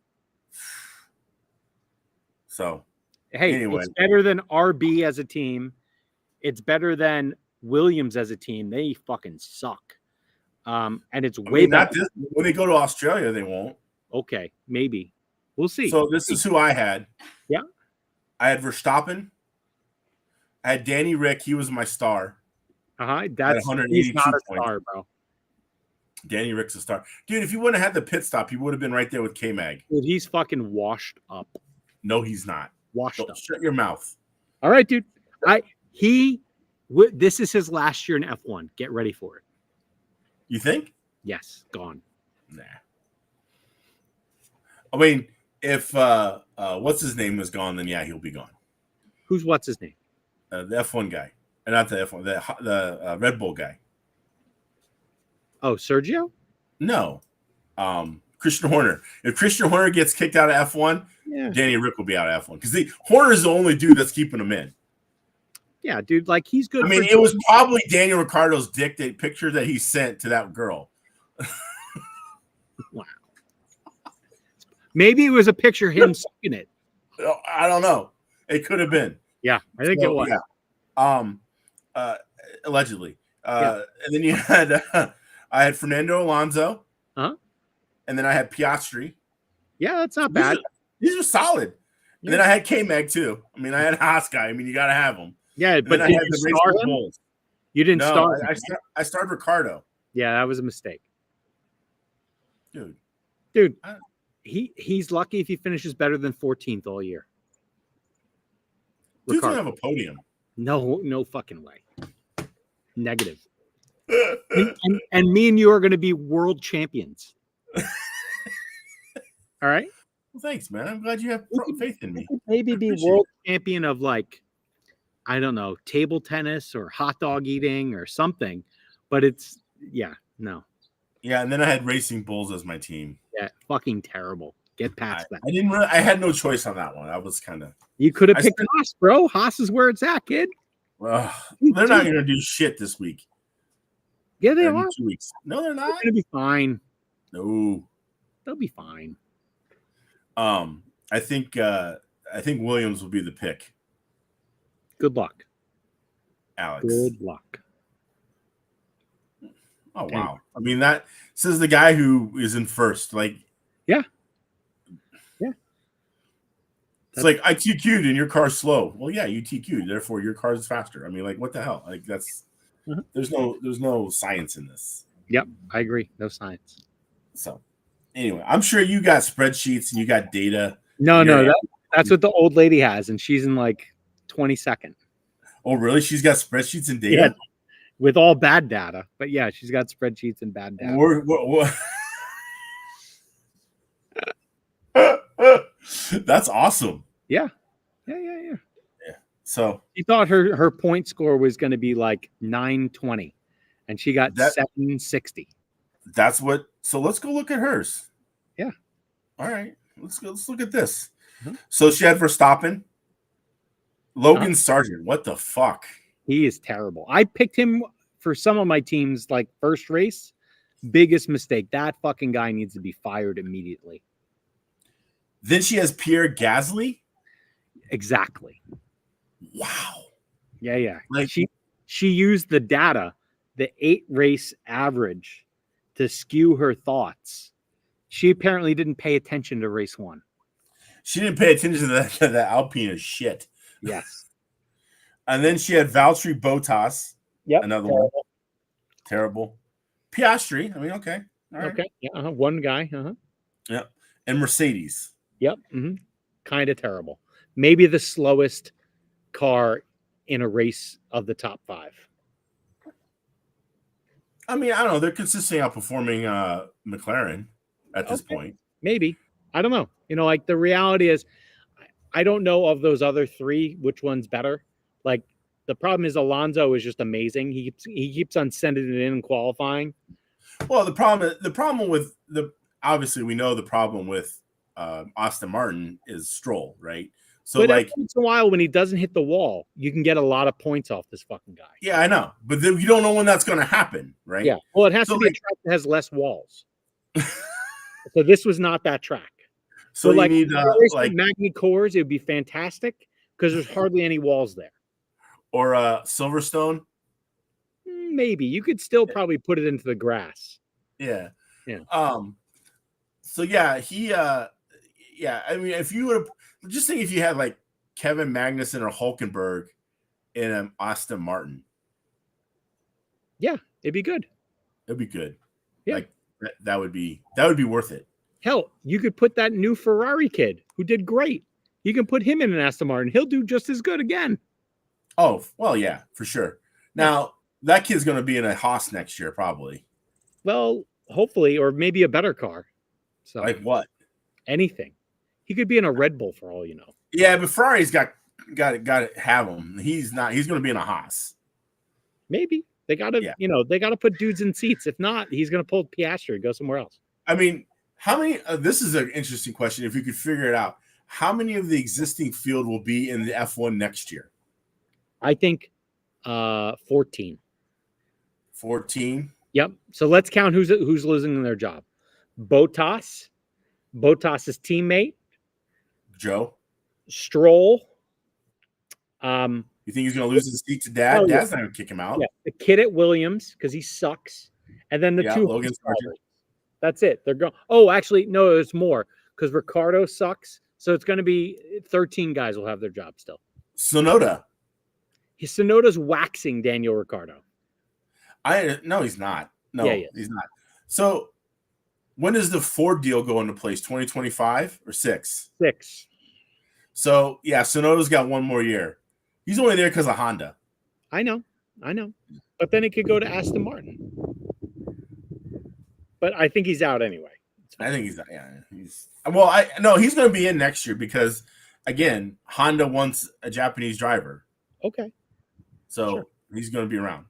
So, hey, anyway. It's better than RB as a team. It's better than Williams as a team. They fucking suck. And it's way better. When they go to Australia, they won't. Okay, maybe. We'll see. So this is who I had. Yeah. I had Verstappen. I had Danny Rick. He was my star. He's not a star, bro. Danny Rick's a star. Dude, if you wouldn't have had the pit stop, you would have been right there with K-Mag. Dude, he's fucking washed up. No, he's not. Washed up. Shut your mouth. All right, dude. This is his last year in F1. Get ready for it. You think? Yes, gone. Nah. I mean, if what's his name was gone, then yeah, he'll be gone. What's his name? The F1 guy. Not the F1, the Red Bull guy. Oh, Sergio? No. Christian Horner. If Christian Horner gets kicked out of F1, Danny Rick will be out of F1. Because Horner's the only dude that's keeping him in. Yeah, dude, like he's good. I mean, it was probably Daniel Ricciardo's dick picture that he sent to that girl. Wow. Maybe it was a picture of him sucking it. I don't know. It could have been. Yeah, I think it was. Yeah. Allegedly. And then you had I had Fernando Alonso. Huh? And then I had Piastri. Yeah, that's not bad. These are solid. And then I had K-Mag too. I mean, I had Haas guy. I mean, you got to have him. Yeah, but did you start him? You didn't start him. I started Ricardo. Yeah, that was a mistake. Dude. He's lucky if he finishes better than 14th all year. Dude's going to have a podium. No fucking way. Negative. and me and you are going to be world champions. All right? Well, thanks, man. I'm glad you have faith in me. Maybe be world champion of like, I don't know, table tennis or hot dog eating or something. But it's no. Yeah, and then I had Racing Bulls as my team. Yeah, fucking terrible. Get past that. I didn't. I had no choice on that one. I was kind of. You could have picked Haas, bro. Haas is where it's at, kid. Well, they're not going to do shit this week. Yeah, they are. 2 weeks. No, they're not. They're going to be fine. No, they'll be fine. I think Williams will be the pick. Good luck, Alex. Good luck. Oh wow! I mean, that says the guy who is in first. Like, yeah. It's like I TQ'd and your car's slow. Well, yeah, you TQ'd, therefore your car is faster. I mean, like, what the hell? Like, that's there's no science in this. Yep, I agree. No science. So, anyway, I'm sure you got spreadsheets and you got data. No, that's what the old lady has, and she's in like 22nd. Oh, really? She's got spreadsheets and data? Yeah, with all bad data. But yeah, she's got spreadsheets and bad data. That's awesome. Yeah. So she thought her point score was going to be like 920, and she got 760. That's what. So let's go look at hers. Yeah. All right. Let's look at this. So she had Verstappen, Logan Sargent. What the fuck? He is terrible. I picked him for some of my teams, like first race. Biggest mistake. That fucking guy needs to be fired immediately. Then she has Pierre Gasly. Exactly. Wow. Yeah. Like she used the data, the 8 race average, to skew her thoughts. She apparently didn't pay attention to race 1. She didn't pay attention to the Alpine is shit. Yes. And then she had Valtteri Bottas. Yep. Another one. Terrible. Piastri. I mean, okay. All right. Okay. Yeah. One guy. Yep. And Mercedes. Yep. Kind of terrible. Maybe the slowest car in a race of the top 5. I mean, I don't know. They're consistently outperforming McLaren at this point. Maybe. I don't know. Like the reality is, I don't know of those other 3 which one's better. Like the problem is Alonso is just amazing. He keeps on sending it in qualifying. Well, the problem with obviously we know the problem with Aston Martin is Stroll, right? So but like once in a while when he doesn't hit the wall, you can get a lot of points off this fucking guy. Yeah, I know. But then you don't know when that's going to happen, right? Yeah. Well, it has to be a track that has less walls. So this was not that track. So you like, need like Magny Coors, it would be fantastic because there's hardly any walls there. Or Silverstone. Maybe you could still probably put it into the grass. Yeah. Yeah. So yeah, he I mean, if you would have just think if you had like Kevin Magnussen or Hulkenberg in an Aston Martin. Yeah, it'd be good. It'd be good. Yeah. Like that would be worth it. Hell, you could put that new Ferrari kid who did great. You can put him in an Aston Martin. He'll do just as good again. Oh, well, yeah, for sure. Now, that kid's going to be in a Haas next year, probably. Well, hopefully, or maybe a better car. So, like what? Anything. He could be in a Red Bull for all you know. Yeah, but Ferrari's got to have him. He's not. He's going to be in a Haas. Maybe they got to. They got to put dudes in seats. If not, he's going to pull Piastri and go somewhere else. I mean, how many? This is an interesting question. If you could figure it out, how many of the existing field will be in the F1 next year? I think 14. 14. Yep. So let's count who's losing their job. Bottas's teammate, Joe Stroll. You think he's going to lose his seat to Dad? Oh, Dad's not going to kick him out. Yeah. The kid at Williams because he sucks, and then the 2 Logan Sargent. That's it. They're going. Oh, actually, no, it's more because Ricardo sucks. So it's going to be 13 guys will have their job still. Sonoda. Sonoda's waxing Daniel Ricciardo. No, he's not. No, yeah. He's not. So when does the Ford deal go into place? 2025 or 6? 6. So yeah, Sonoda's got one more year. He's only there because of Honda. I know. But then it could go to Aston Martin. But I think he's out anyway. I think he's out. Yeah, Well, I no, he's going to be in next year because, again, Honda wants a Japanese driver. Okay. So Sure. he's going to be around.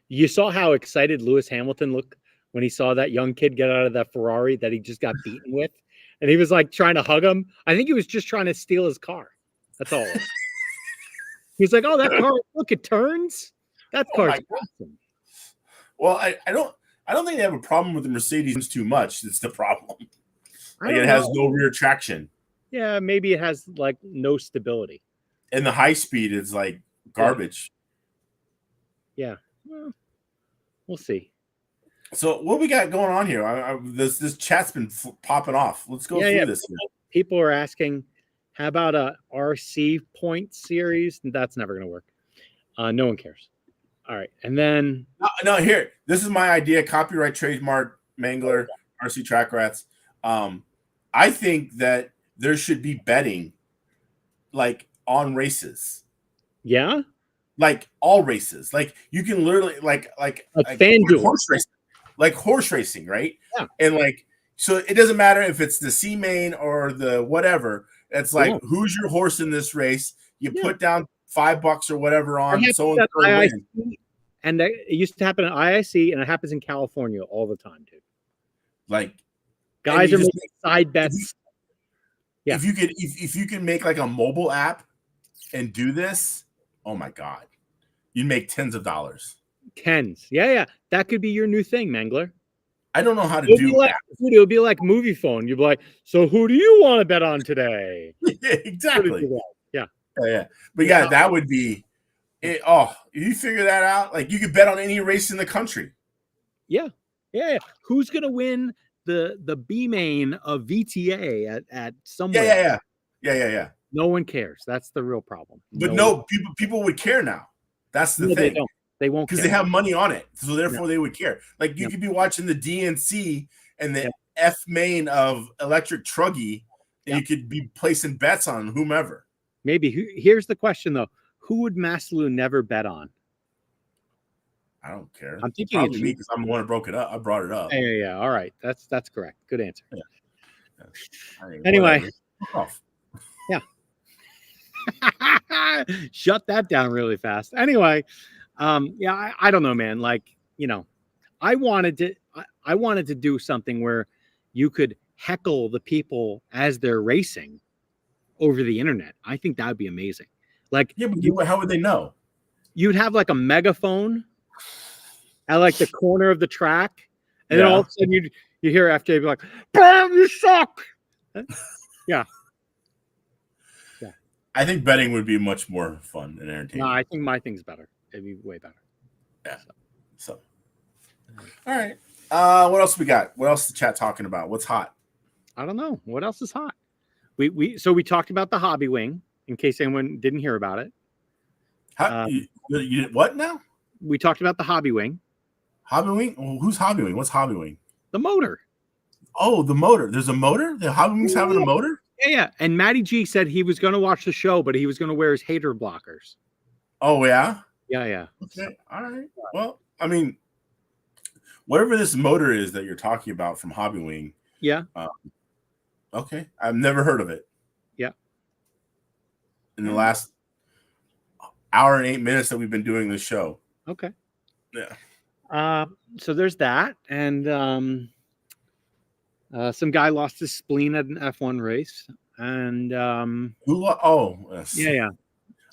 You saw how excited Lewis Hamilton looked when he saw that young kid get out of that Ferrari that he just got beaten with. And he was like trying to hug him. I think he was just trying to steal his car. That's all. He's like, oh, that car, look, it turns. That car's awesome. Well, I don't think they have a problem with the Mercedes too much. It's the problem. Like it know. has no rear traction. Yeah, maybe it has like no stability. And the high speed is like garbage. Yeah. Well, we'll see. So what we got going on here? This chat's been popping off. Let's go through this. People are asking, how about a RC point series? That's never going to work. No one cares. All right. And then no, here. This is my idea. Copyright, trademark, Mangler, RC Track Rats. I think that there should be betting like on races. Yeah. Like all races. Like you can literally like horse racing, right? Yeah. And like so it doesn't matter if it's the C main or the whatever. It's like who's your horse in this race? You put down $5 or whatever on so and it used to happen at IIC and it happens in California all the time, dude. Like guys are making side bets. If you can make like a mobile app and do this, oh my God, you'd make tens of dollars. Tens. Yeah. That could be your new thing, Mangler. I don't know how to do that. It would be like movie phone. You'd be like, so who do you want to bet on today? Exactly. Yeah. But yeah, that would be it. Oh, you figure that out. Like you could bet on any race in the country. Yeah. Who's gonna win the B main of VTA at somewhere? Yeah. No one cares. That's the real problem. But people would care now. That's the thing. They don't. They won't because they have money on it, so therefore they would care. Like you could be watching the DNC and the F main of Electric Truggy, and you could be placing bets on whomever. Maybe. Here's the question though: who would Maslou never bet on? I don't care. I'm thinking probably me because I'm the one who broke it up. I brought it up. Yeah. All right, that's correct. Good answer. Yeah. Anyway, yeah. Shut that down really fast. Anyway, I don't know, man. Like, I wanted to do something where you could heckle the people as they're racing over the internet. I think that would be amazing. Like, but how would they know? You'd have like a megaphone at like the corner of the track, and then all of a sudden you hear FJ be like, "Bam, you suck." Yeah. I think betting would be much more fun and entertaining. No, I think my thing's better. It'd be way better. Yeah. So. All right. What else we got? What else is the chat talking about? What's hot? I don't know. What else is hot? We talked about the Hobby Wing in case anyone didn't hear about it. You what now? We talked about the Hobby Wing. Hobby Wing? Oh, who's Hobby Wing? What's Hobby Wing? The motor. Oh, the motor. There's a motor? The Hobby Wing's having a motor? Yeah. And Matty G said he was going to watch the show, but he was going to wear his hater blockers. Oh, yeah? Yeah. Okay. All right. Well, I mean, whatever this motor is that you're talking about from Hobby Wing. Yeah. Okay. I've never heard of it. Yeah. In the last hour and 8 minutes that we've been doing this show. Okay. Yeah. So there's that. And some guy lost his spleen at an F1 race. And yes. Yeah.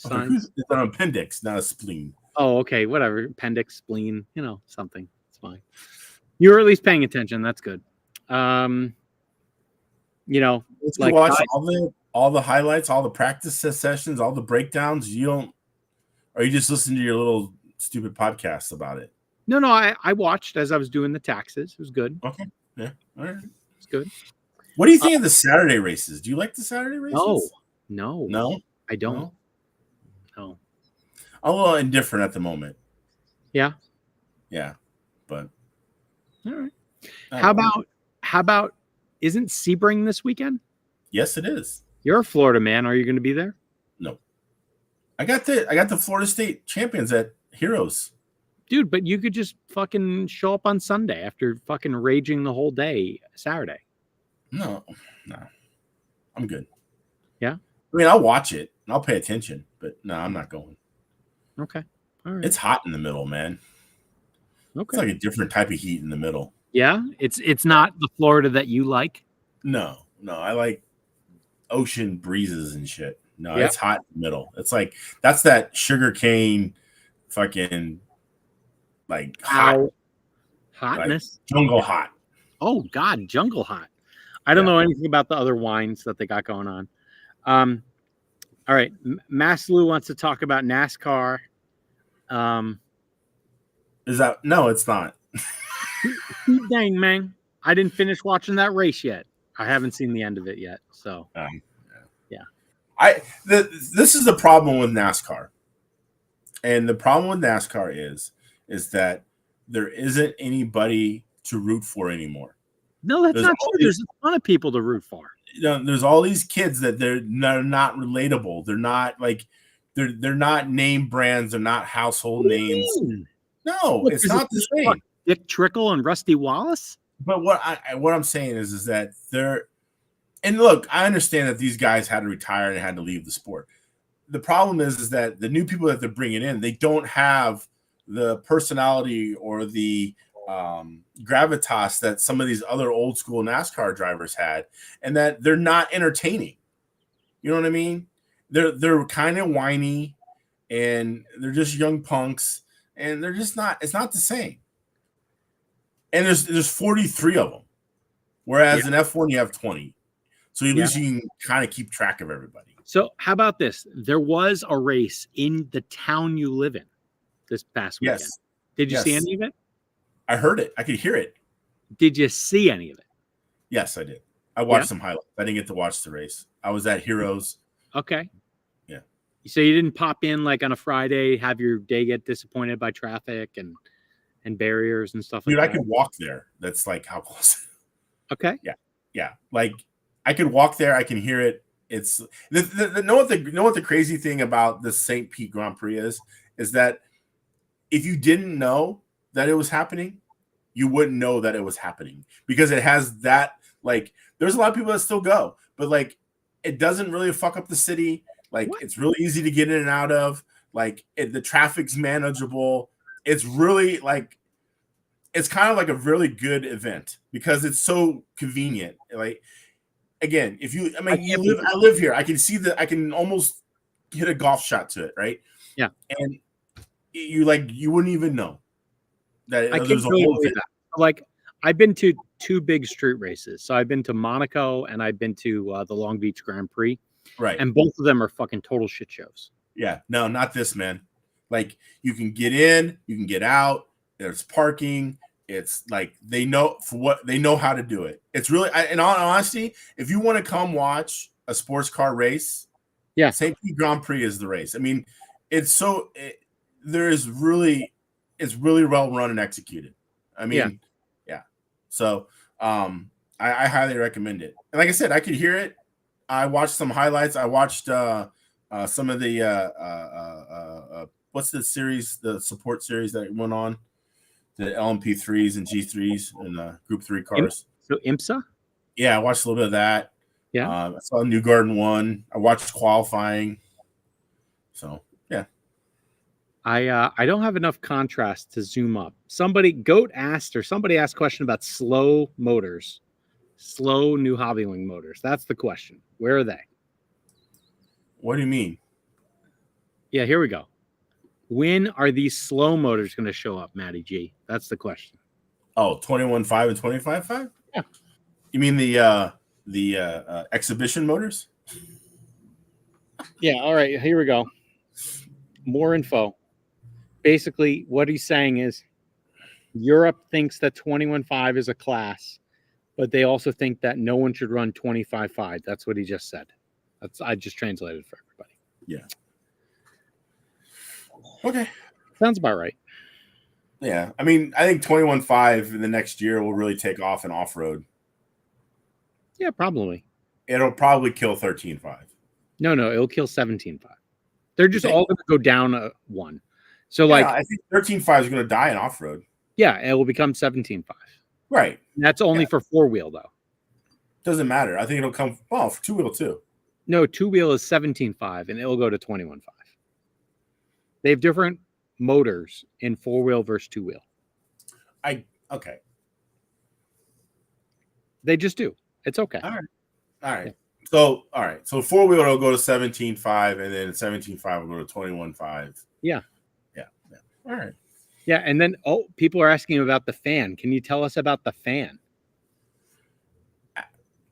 Okay, it's an appendix, not a spleen. Oh, okay. Whatever. Appendix, spleen, something. It's fine. You were at least paying attention. That's good. Let's like watch all the highlights, all the practice sessions, all the breakdowns. Or you just listen to your little stupid podcasts about it? No, I watched as I was doing the taxes. It was good. Okay. Yeah. All right. It's good. What do you think of the Saturday races? Do you like the Saturday races? No. I don't. No. I'm a little indifferent at the moment. Yeah. Yeah. But all right. How about isn't Sebring this weekend? Yes, it is. You're a Florida man. Are you going to be there? No. I got the Florida State champions at Heroes. Dude, but you could just fucking show up on Sunday after fucking raging the whole day Saturday. No, I'm good. Yeah? I mean, I'll watch it and I'll pay attention, but no, I'm not going. Okay. All right. It's hot in the middle, man. Okay. It's like a different type of heat in the middle. Yeah? It's not the Florida that you like? No, I like ocean breezes and shit. No, Yeah. It's hot in the middle. It's like that's that sugarcane fucking like hot hotness. Like jungle hot. Oh God, jungle hot. I don't know anything about the other wines that they got going on. All right, Maslu wants to talk about NASCAR. Is that no? It's not. Dang, man! I didn't finish watching that race yet. I haven't seen the end of it yet. So yeah. This is the problem with NASCAR, and the problem with NASCAR is that there isn't anybody to root for anymore. No, that's not true. There's a ton of people to root for. You know, there's all these kids that they're not relatable. They're not like they're not name brands. They're not household names. No, it's not the same. Dick Trickle and Rusty Wallace. But what I'm saying is that they're, and look, I understand that these guys had to retire and had to leave the sport. The problem is that the new people that they're bringing in, they don't have the personality or the gravitas that some of these other old school NASCAR drivers had, and that they're not entertaining. You know what I mean? They're kind of whiny, and they're just young punks, and they're just not. It's not the same. And there's 43 of them, whereas in F1 you have 20. So at least you can kind of keep track of everybody. So how about this? There was a race in the town you live in this past weekend. Yes. Did you see any of it? I heard it. I could hear it. Did you see any of it? Yes, I did. I watched some highlights. I didn't get to watch the race. I was at Heroes. Okay. Yeah. So you didn't pop in like on a Friday, have your day get disappointed by traffic and barriers and stuff like that? Dude, I could walk there. That's like how close. Okay. Yeah. Like I could walk there. I can hear it. It's know what the crazy thing about the St. Pete Grand Prix is that if you didn't know that it was happening, you wouldn't know that it was happening because it has that, like, there's a lot of people that still go, but like it doesn't really fuck up the city. Like it's really easy to get in and out of. Like the traffic's manageable. It's really like it's kind of like a really good event because it's so convenient. Like again, I live here. I can see I can almost hit a golf shot to it, right? Yeah. And you wouldn't even know that there's a whole event. Like I've been to 2 big street races. So I've been to Monaco and I've been to the Long Beach Grand Prix. Right. And both of them are fucking total shit shows. Yeah. No, not this, man. Like you can get in, you can get out. There's parking. It's like they know how to do it. It's really, in all honesty, if you want to come watch a sports car race, St. Pete Grand Prix is the race. I mean, it's really well run and executed. I mean, yeah. So I highly recommend it. And like I said, I could hear it. I watched some highlights. I watched some of the what's the series, the support series that went on, the LMP3s and G3s and Group 3 cars. So IMSA? Yeah, I watched a little bit of that. Yeah. I saw New Garden 1. I watched qualifying. So, yeah. I don't have enough contrast to zoom up. Somebody asked a question about slow motors, slow new Hobbywing motors. That's the question. Where are they? What do you mean? Yeah, here we go. When are these slow motors going to show up, Matty G? That's the question. Oh, 21.5 and 25.5? Yeah. You mean the exhibition motors? Yeah, all right, here we go. More info. Basically, what he's saying is Europe thinks that 21.5 is a class, but they also think that no one should run 25.5. That's what he just said. I just translated for everybody. Yeah. Okay. Sounds about right. Yeah. I mean, I think 21.5 in the next year will really take off in off-road. Yeah, probably. It'll probably kill 13.5. No, it'll kill 17.5. They're just all going to go down one. So Yeah, like, I think 13.5 is going to die in off road. yeah, it will become 17.5. Right. And that's only Yeah. for 4-wheel though. Doesn't matter. I think it'll come for 2-wheel too. No, 2-wheel is 17.5 and it'll go to 21.5. They have different motors in 4-wheel versus 2-wheel. Okay. They just do. It's okay. All right. Yeah. So 4-wheel will go to 17.5 and then 17.5 will go to 21.5. Yeah. All right. Yeah, and then people are asking about the fan. Can you tell us about the fan?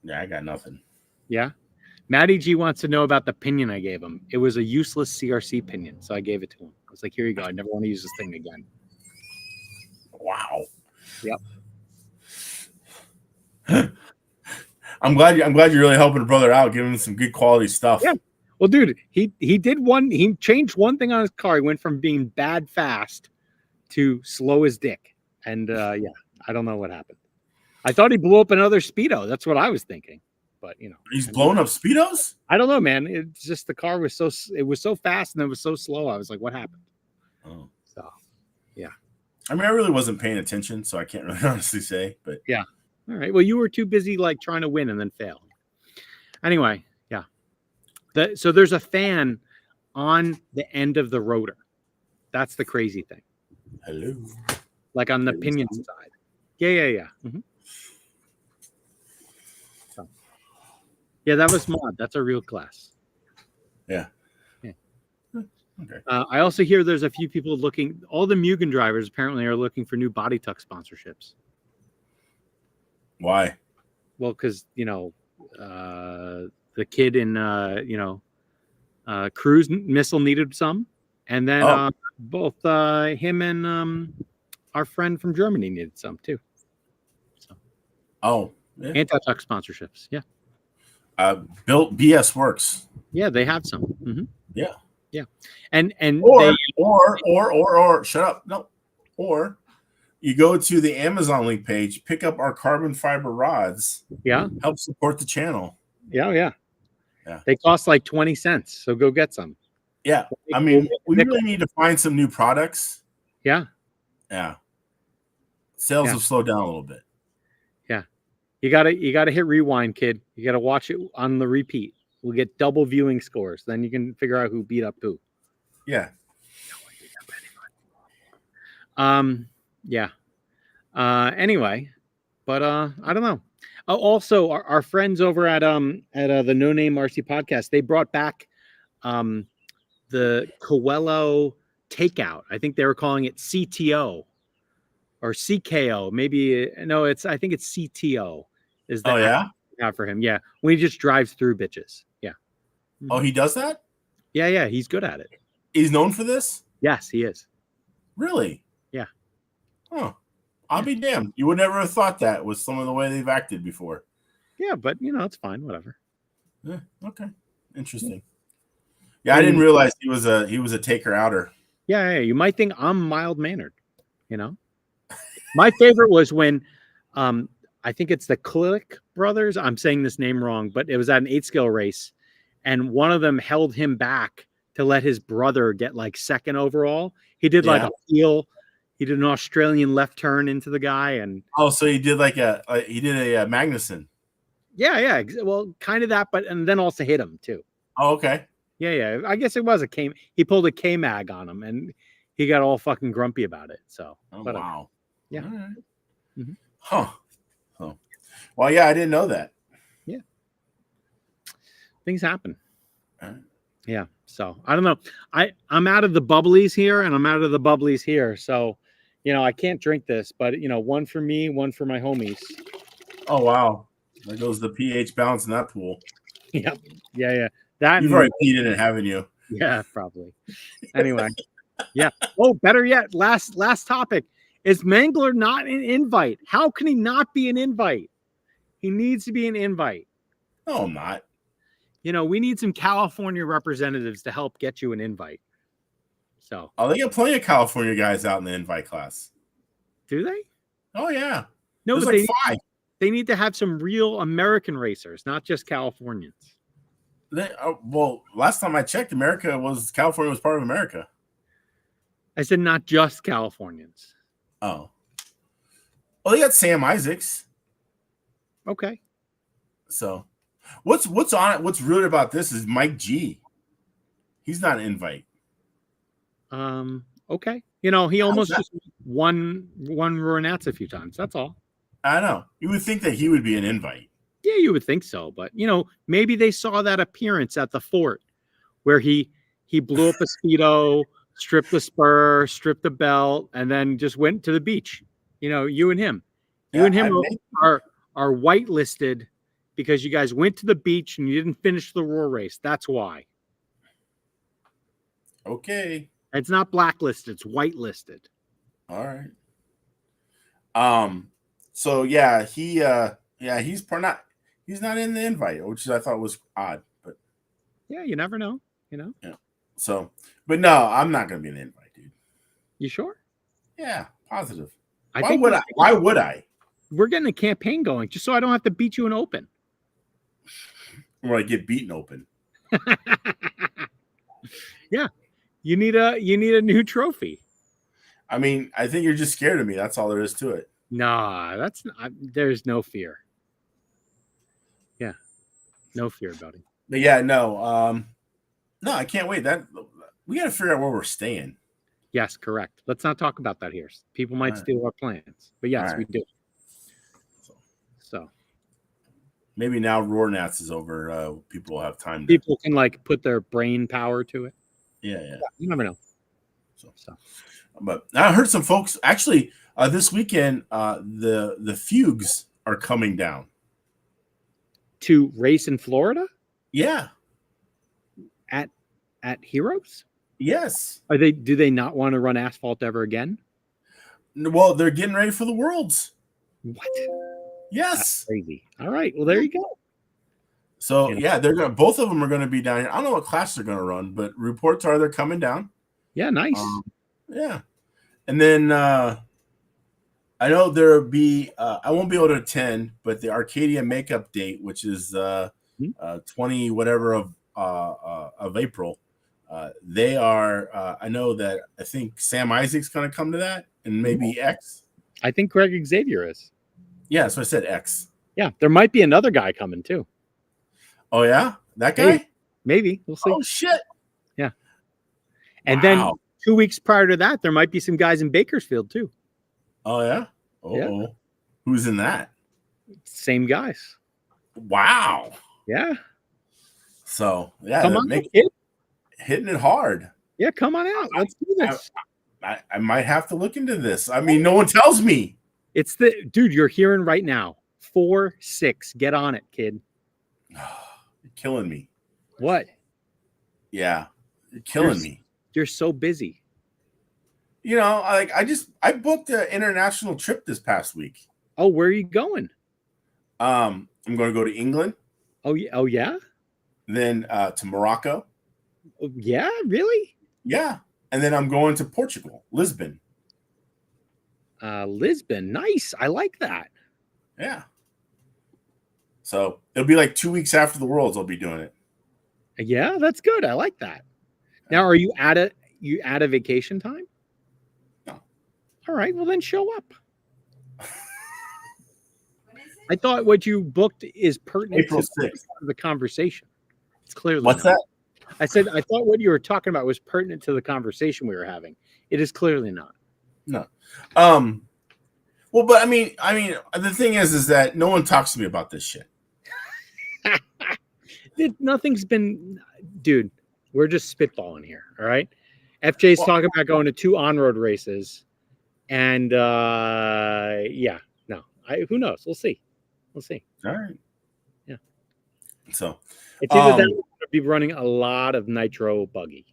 Yeah, I got nothing. Yeah. Matty G wants to know about the pinion I gave him. It was a useless CRC pinion, so I gave it to him. I was like, here you go. I never want to use this thing again. Wow. Yep. I'm glad you're really helping a brother out, giving him some good quality stuff. Yeah. Well, dude, he changed one thing on his car. He went from being bad fast to slow as dick. And yeah, I don't know what happened. I thought he blew up another Speedo. That's what I was thinking. But He's blowing up Speedos? I don't know, man. It's just the car was so fast and it was so slow. I was like, what happened? Oh. So yeah. I mean, I really wasn't paying attention, so I can't really honestly say, but yeah. All right. Well, you were too busy like trying to win and then fail. Anyway, yeah. So there's a fan on the end of the rotor. That's the crazy thing. Hello. Like on the pinion side. Yeah. Mm-hmm. So, yeah, that was mod. That's a real class. Yeah. Okay. I also hear there's a few people looking. All the Mugen drivers apparently are looking for new Body Tuck sponsorships. Why? Well, because the kid in cruise missile needed some, and then both him and our friend from Germany needed some too. So, yeah. Anti-Tuck sponsorships, yeah. Built BS Works. Yeah, they have some. Mm-hmm. Yeah, and or shut up. No, or you go to the Amazon link page, pick up our carbon fiber rods. Yeah, help support the channel. Yeah. They cost like 20 cents, so go get some. Yeah, I mean, we really need to find some new products. Yeah. Sales have slowed down a little bit. Yeah, you gotta hit rewind, kid. You gotta watch it on the repeat. We'll get double viewing scores. Then you can figure out who beat up who. Yeah. Yeah. Anyway, but I don't know. Also, our friends over at the No Name RC podcast, they brought back the Coelho takeout. I think they were calling it CTO or CKO. Maybe I think it's CTO. Is that for him? Yeah, when he just drives through bitches. Yeah. Oh, he does that? Yeah, he's good at it. He's known for this? Yes, he is. Really? Yeah. Oh, I'll be damned. You would never have thought that with some of the way they've acted before. Yeah, but it's fine. Whatever. Yeah. Okay. Interesting. Yeah, I didn't realize he was a taker outer. Yeah, you might think I'm mild mannered. My favorite was when, I think it's the Klick brothers. I'm saying this name wrong, but it was at an 8-scale race, and one of them held him back to let his brother get like second overall. He did like a heel. He did an Australian left turn into the guy, and so he did a Magnuson. Yeah. Well, kind of that, and then also hit him too. Oh, okay. Yeah. I guess it was a K. He pulled a K-Mag on him, and he got all fucking grumpy about it. So, wow. Yeah. All right. Mm-hmm. Huh. Well, yeah, I didn't know that. Yeah. Things happen. Yeah. So I don't know. I'm out of the bubblies here, and I'm out of the bubblies here. So, I can't drink this, but one for me, one for my homies. Oh wow. There goes the pH balance in that pool. Yep. Yeah. That you've already peed in it, haven't you? Yeah, probably. Anyway. Yeah. Oh, better yet. Last topic. Is Mangler not an invite? How can he not be an invite? He needs to be an invite. No, I'm not. We need some California representatives to help get you an invite. So. Oh, they got plenty of California guys out in the invite class. Do they? Oh, yeah. No, there's but 5. They need to have some real American racers, not just Californians. Well, last time I checked, California was part of America. I said not just Californians. Oh. Well, they got Sam Isaacs. Okay. So what's on it? What's rude about this is Mike Gee. He's not an invite. Okay. You know, he almost just won ROAR Nats a few times. That's all. I know. You would think that he would be an invite. Yeah, you would think so, but you know, maybe they saw that appearance at the fort where he blew up a Speedo, stripped the spur, stripped the belt, and then just went to the beach. You know, you and him are whitelisted because you guys went to the beach and you didn't finish the ROAR race. That's why. Okay. It's not blacklisted, it's whitelisted. All right. So yeah, he's not in the invite, which I thought was odd, but yeah, you never know, you know. Yeah. So, but no, I'm not gonna be in the invite, dude. You sure? Yeah, positive. Why would I? We're getting a campaign going just so I don't have to beat you in open. Or I get beaten open. Yeah. You need a new trophy. I mean, I think you're just scared of me. That's all there is to it. Nah, that's not, there's no fear. Yeah. No fear, buddy. But yeah, no, I can't wait. That we gotta figure out where we're staying. Yes, correct. Let's not talk about that here. People might steal our plans. But yes, we do. So maybe now ROAR Nats is over. People will have time. People can like put their brain power to it. Yeah. You never know. So. But I heard some folks actually this weekend. The Fugues are coming down to race in Florida. Yeah, at Heroes. Yes. Do they not want to run asphalt ever again? Well, they're getting ready for the Worlds. What? Yes. That's crazy. All right. Well, there you go. So yeah, both of them are going to be down here. I don't know what class they're going to run, but reports are they're coming down. Yeah, nice. Yeah, and then I know there'll be. I won't be able to attend, but the Arcadia Makeup Date, which is 20 whatever of April. They are. I know that. I think Sam Isaac's going to come to that, and maybe X. I think Greg Xavier is. Yeah, so I said X. Yeah, there might be another guy coming too. Oh yeah, that guy. Maybe we'll see. Oh shit. Yeah. And then 2 weeks prior to that, there might be some guys in Bakersfield too. Oh yeah. Yeah. Who's in that? Same guys. Wow. Yeah. So yeah, come on, hitting it hard. Yeah, come on out. Let's do this. I might have to look into this. I mean, no one tells me. It's dude, you're hearing right now. 4-6. Get on it, kid. You're killing me. What? Yeah. You're killing me. You're so busy. You know, I booked an international trip this past week. Oh, where are you going? I'm going to go to England. Oh yeah. Then to Morocco. Yeah, really? Yeah. And then I'm going to Portugal, Lisbon. Lisbon. Nice. I like that. Yeah. So it'll be like 2 weeks after the Worlds I'll be doing it. Yeah, that's good. I like that. Now, are you out of vacation time? No. All right. Well, then show up. I thought what you booked is pertinent April to 6th. The conversation. It's clearly What's not. that? I said I thought what you were talking about was pertinent to the conversation we were having. It is clearly not. No. Well, but I mean, the thing is that no one talks to me about this shit. Nothing's been, dude. We're just spitballing here, all right? FJ's talking about going to 2 on-road races, and yeah, no, who knows? We'll see. We'll see. All right. Yeah. So it's either that or we're gonna be running a lot of nitro buggy,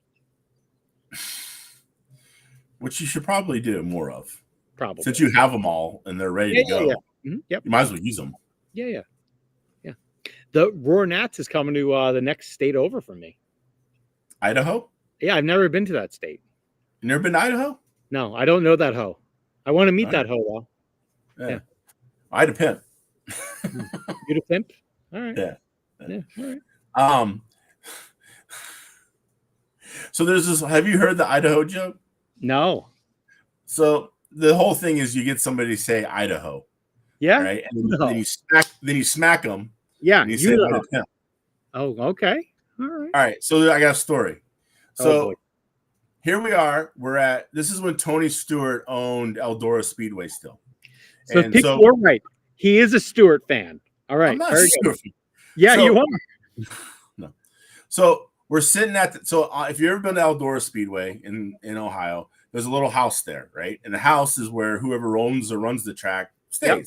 which you should probably do more of. Probably, since you have them all and they're ready to go. Yeah. Mm-hmm. Yep. You might as well use them. Yeah. The ROAR Nats is coming to the next state over from me. Idaho? Yeah, I've never been to that state. You never been to Idaho? No, I don't know that hoe. I want to meet that hoe though. Yeah. I had a pimp. You the pimp? All right. Yeah. All right. So there's this. Have you heard the Idaho joke? No. So the whole thing is you get somebody to say Idaho. Yeah. Right. And No. then you smack them. Yeah. And you say Idaho. Oh, okay. All right. So I got a story. So here we are. This is when Tony Stewart owned Eldora Speedway still. So you're right. He is a Stewart fan. All right. I'm not a Stewart fan. Yeah, you are. No. So we're sitting if you've ever been to Eldora Speedway in Ohio, there's a little house there, right? And the house is where whoever owns or runs the track stays. Yep.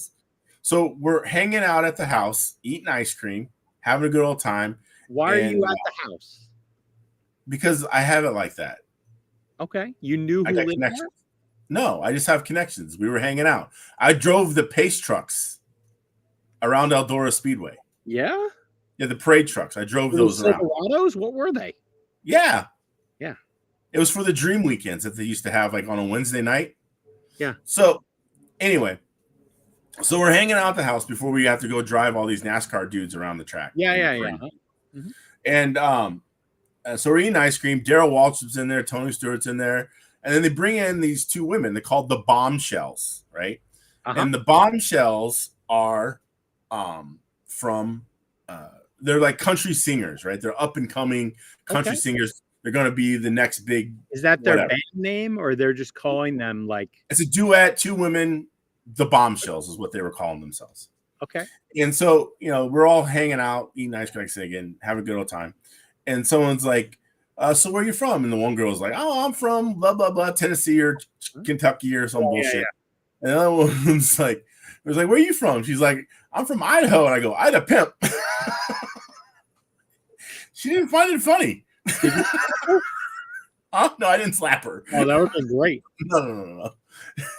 So we're hanging out at the house, eating ice cream, having a good old time. Why are you at the house? Because I have it like that. Okay. You knew who lived there? No, I just have connections. We were hanging out. I drove the pace trucks around Eldora Speedway. Yeah? Yeah, the parade trucks. I drove those around. Silverados? What were they? Yeah. Yeah. It was for the Dream Weekends that they used to have like on a Wednesday night. Yeah. So anyway, so we're hanging out at the house before we have to go drive all these NASCAR dudes around the track. Yeah. Mm-hmm. And so we're eating ice cream. Darrell Waltrip's in there. Tony Stewart's in there. And then they bring in these two women. They're called the Bombshells, right? And the Bombshells are from they're like country singers, right? They're up and coming country singers. They're going to be the next big. Is that their band name, or they're just calling them like? It's a duet, two women. The Bombshells is what they were calling themselves. Okay. And so we're all hanging out, eating ice cream, again, having a good old time. And someone's like, "So where are you from?" And the one girl's like, "Oh, I'm from blah blah blah, Tennessee or Kentucky or some bullshit." Yeah. And the other one's like, "Where are you from?" She's like, "I'm from Idaho." And I go, "Ida Pimp." She didn't find it funny. No, I didn't slap her. Oh, that would have been great. No.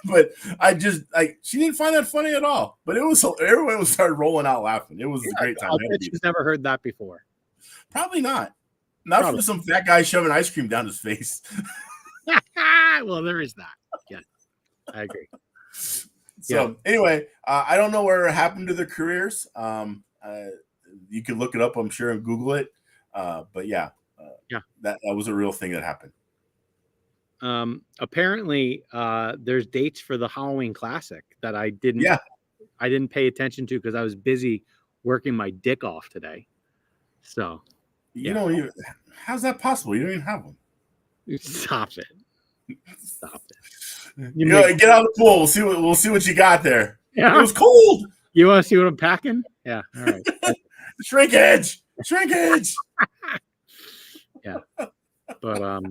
But she didn't find that funny at all. But it was, everyone started rolling out laughing. It was a great time. I bet she's never heard that before. Probably not. Not from some fat guy shoving ice cream down his face. Well, there is that. Yeah, I agree. So anyway, I don't know where it happened to their careers. You can look it up, I'm sure, and Google it. But that was a real thing that happened. Apparently, there's dates for the Halloween Classic that I didn't pay attention to because I was busy working my dick off today. So you don't even. How's that possible? You don't even have one. Stop it. Get out of the pool. We'll see what you got there. Yeah. It was cold. You want to see what I'm packing? Yeah. All right. Shrinkage. Yeah. But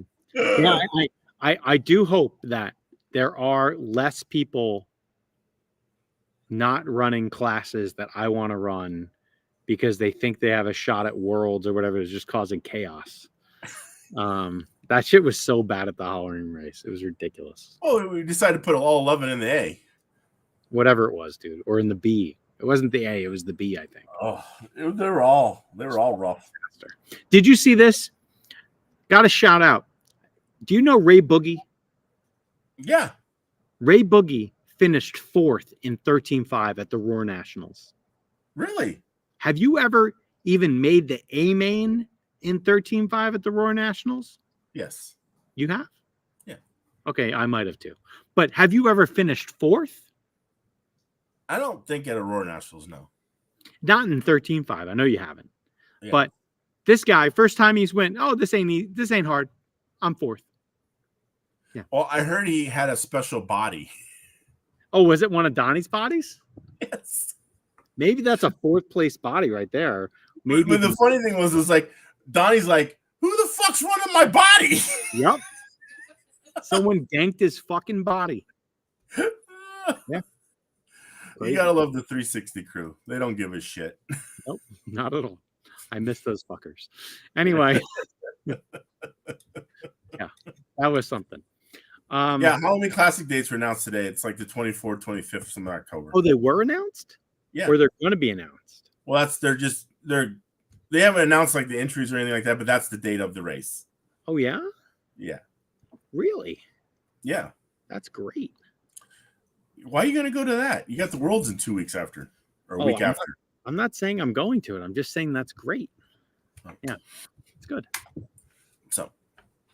I do hope that there are less people not running classes that I want to run because they think they have a shot at Worlds or whatever is just causing chaos. That shit was so bad at the Halloween race. It was ridiculous. Oh, we decided to put all 11 in the A. Whatever it was, dude. Or in the B. It wasn't the A, it was the B, I think. Oh, they were all rough. Did you see this? Got a shout out. Do you know Ray Boogie? Yeah. Ray Boogie finished 4th in 13.5 at the ROAR Nationals. Really? Have you ever even made the A main in 13.5 at the ROAR Nationals? Yes. You have? Yeah. Okay, I might have too. But have you ever finished 4th? I don't think at a ROAR Nationals, no. Not in 13.5. I know you haven't. Yeah. But this guy, first time he's went, oh, this ain't hard. I'm 4th. Yeah. Well, I heard he had a special body. Oh, was it one of Donnie's bodies? Yes. Maybe that's a 4th place body right there. Maybe. But the funny thing was like, Donnie's like, who the fuck's running my body? Yep. Someone ganked his fucking body. Yeah. You gotta love the 360 crew. They don't give a shit. Nope, not at all. I miss those fuckers. Anyway. Yeah, that was something. Halloween Classic dates were announced today. It's like the 24th, 25th, something October. Oh, they were announced? Yeah. Or they're going to be announced? Well, they haven't announced like the entries or anything like that, but that's the date of the race. Oh, yeah? Yeah. Really? Yeah. That's great. Why are you going to go to that? You got the Worlds in 2 weeks after, or a week after. I'm not saying I'm going to it. I'm just saying that's great. Oh. Yeah. It's good. So.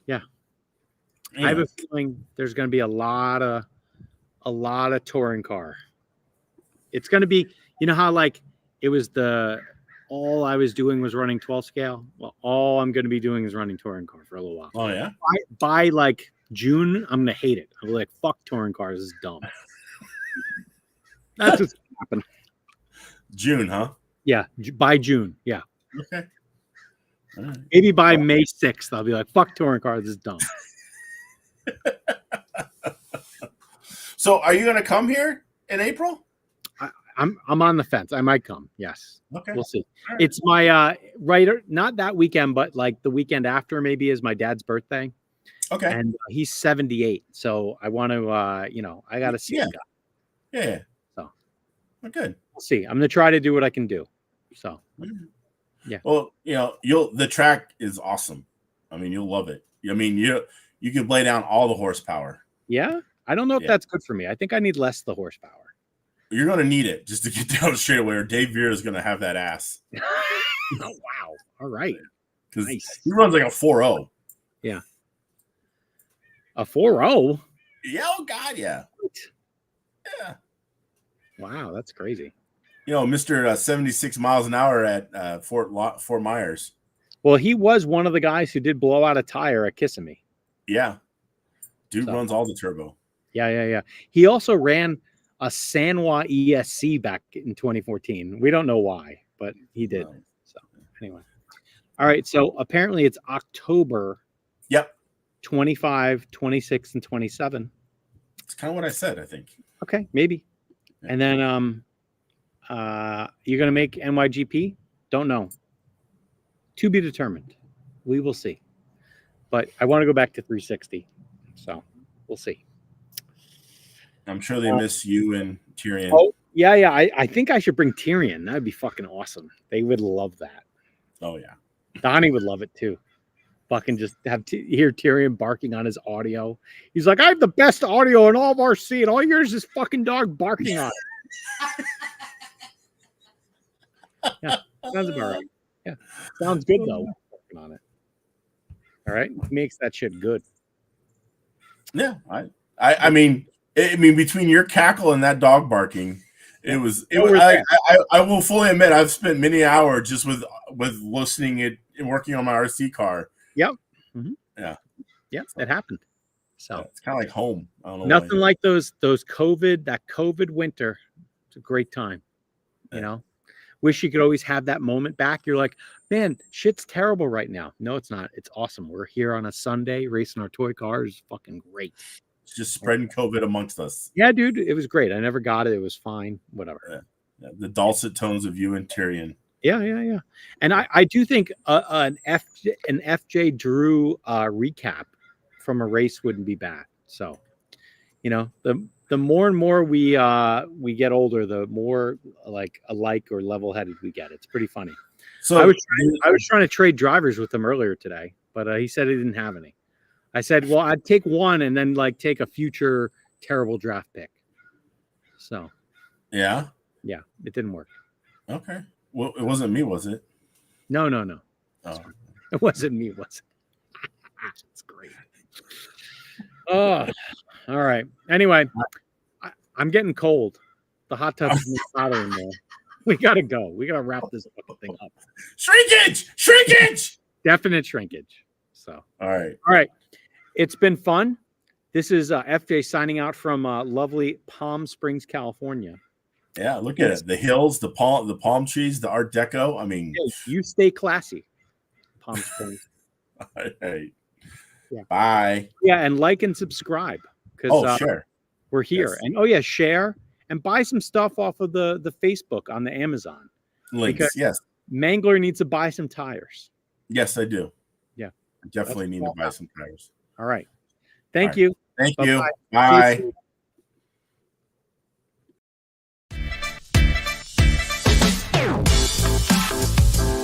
Yeah. I have a feeling there's going to be a lot of touring car. It's going to be, you know how like it was all I was doing was running 12 scale. Well, all I'm going to be doing is running touring car for a little while. Oh yeah. By like June, I'm going to hate it. I'm like, fuck touring cars, this is dumb. That's what's happening. June, huh? Yeah, by June. Yeah. Okay. All right. Maybe by May 6th, I'll be like, fuck touring cars, this is dumb. So, are you going to come here in April? I'm on the fence. I might come. Yes. Okay. We'll see. Right. It's my not that weekend, but like the weekend after maybe is my dad's birthday. Okay. And he's 78. So I want to I got to see him. Yeah. So well, good. We'll see. I'm going to try to do what I can do. So yeah. Well, the track is awesome. I mean, you'll love it. I mean, you can lay down all the horsepower. Yeah. I don't know if that's good for me. I think I need less the horsepower. You're going to need it just to get down the straightaway, or Dave Vera is going to have that ass. Oh, wow. All right. Because nice. He runs like a 4.0. Yeah. A 4.0? Yeah. Oh, God, yeah. What? Yeah. Wow, that's crazy. Mr. 76 miles an hour at Fort Myers. Well, he was one of the guys who did blow out a tire at Kissimmee. Yeah. Dude runs all the turbo. Yeah. He also ran a San Juan ESC back in 2014. We don't know why, but he did. No. So anyway. All right. So apparently it's October. Yep. 25, 26, and 27. It's kind of what I said, I think. Okay, maybe. Yeah. And then you're going to make NYGP? Don't know. To be determined. We will see. But I want to go back to 360. So we'll see. I'm sure they miss you and Tyrion. Oh, yeah. I think I should bring Tyrion. That would be fucking awesome. They would love that. Oh, yeah. Donnie would love it, too. Fucking just hear Tyrion barking on his audio. He's like, I have the best audio in all of RC, and all you hear is this fucking dog barking on it. Yeah, sounds about right. Yeah, sounds good, though. Working on it. All right, makes that shit good. Yeah, I mean, between your cackle and that dog barking, it was. I will fully admit, I've spent many hours just with listening it and working on my RC car. Yep. Mm-hmm. Yeah. Yep. It happened. So it's kind of like home. I don't know. Nothing like those COVID winter. It's a great time. Yeah. Wish you could always have that moment back. You're like, man, shit's terrible right now. No, it's not. It's awesome. We're here on a Sunday racing our toy cars. Fucking great. It's just spreading COVID amongst us. Yeah, dude. It was great. I never got it. It was fine. Whatever. Yeah. The dulcet tones of you and Tyrion. Yeah. And I do think an FJ Drew recap from a race wouldn't be bad. So, the more and more we get older, the more like alike or level-headed we get. It's pretty funny. So I was trying to trade drivers with him earlier today, but he said he didn't have any. I said, well, I'd take one and then like take a future terrible draft pick. So, yeah, it didn't work. Okay. Well, it wasn't me, was it? No. Oh. It wasn't me, was it? It's great. Oh, all right. Anyway, I'm getting cold. The hot tub is not hotter anymore. We got to go. We got to wrap this fucking thing up. Shrinkage! Definite shrinkage. So, all right. It's been fun. This is FJ signing out from lovely Palm Springs, California. Yeah, look at it. The hills, the palm trees, the Art Deco. I mean, you stay classy, Palm Springs. All right. Yeah. Bye. Yeah, and like and subscribe because sure. We're here. Yes. And share and buy some stuff off of the Facebook on the Amazon. Links, because yes. Mangler needs to buy some tires. Yes, I do. Yeah. I definitely need to buy some tires. All right. Thank you. Thank you. Bye.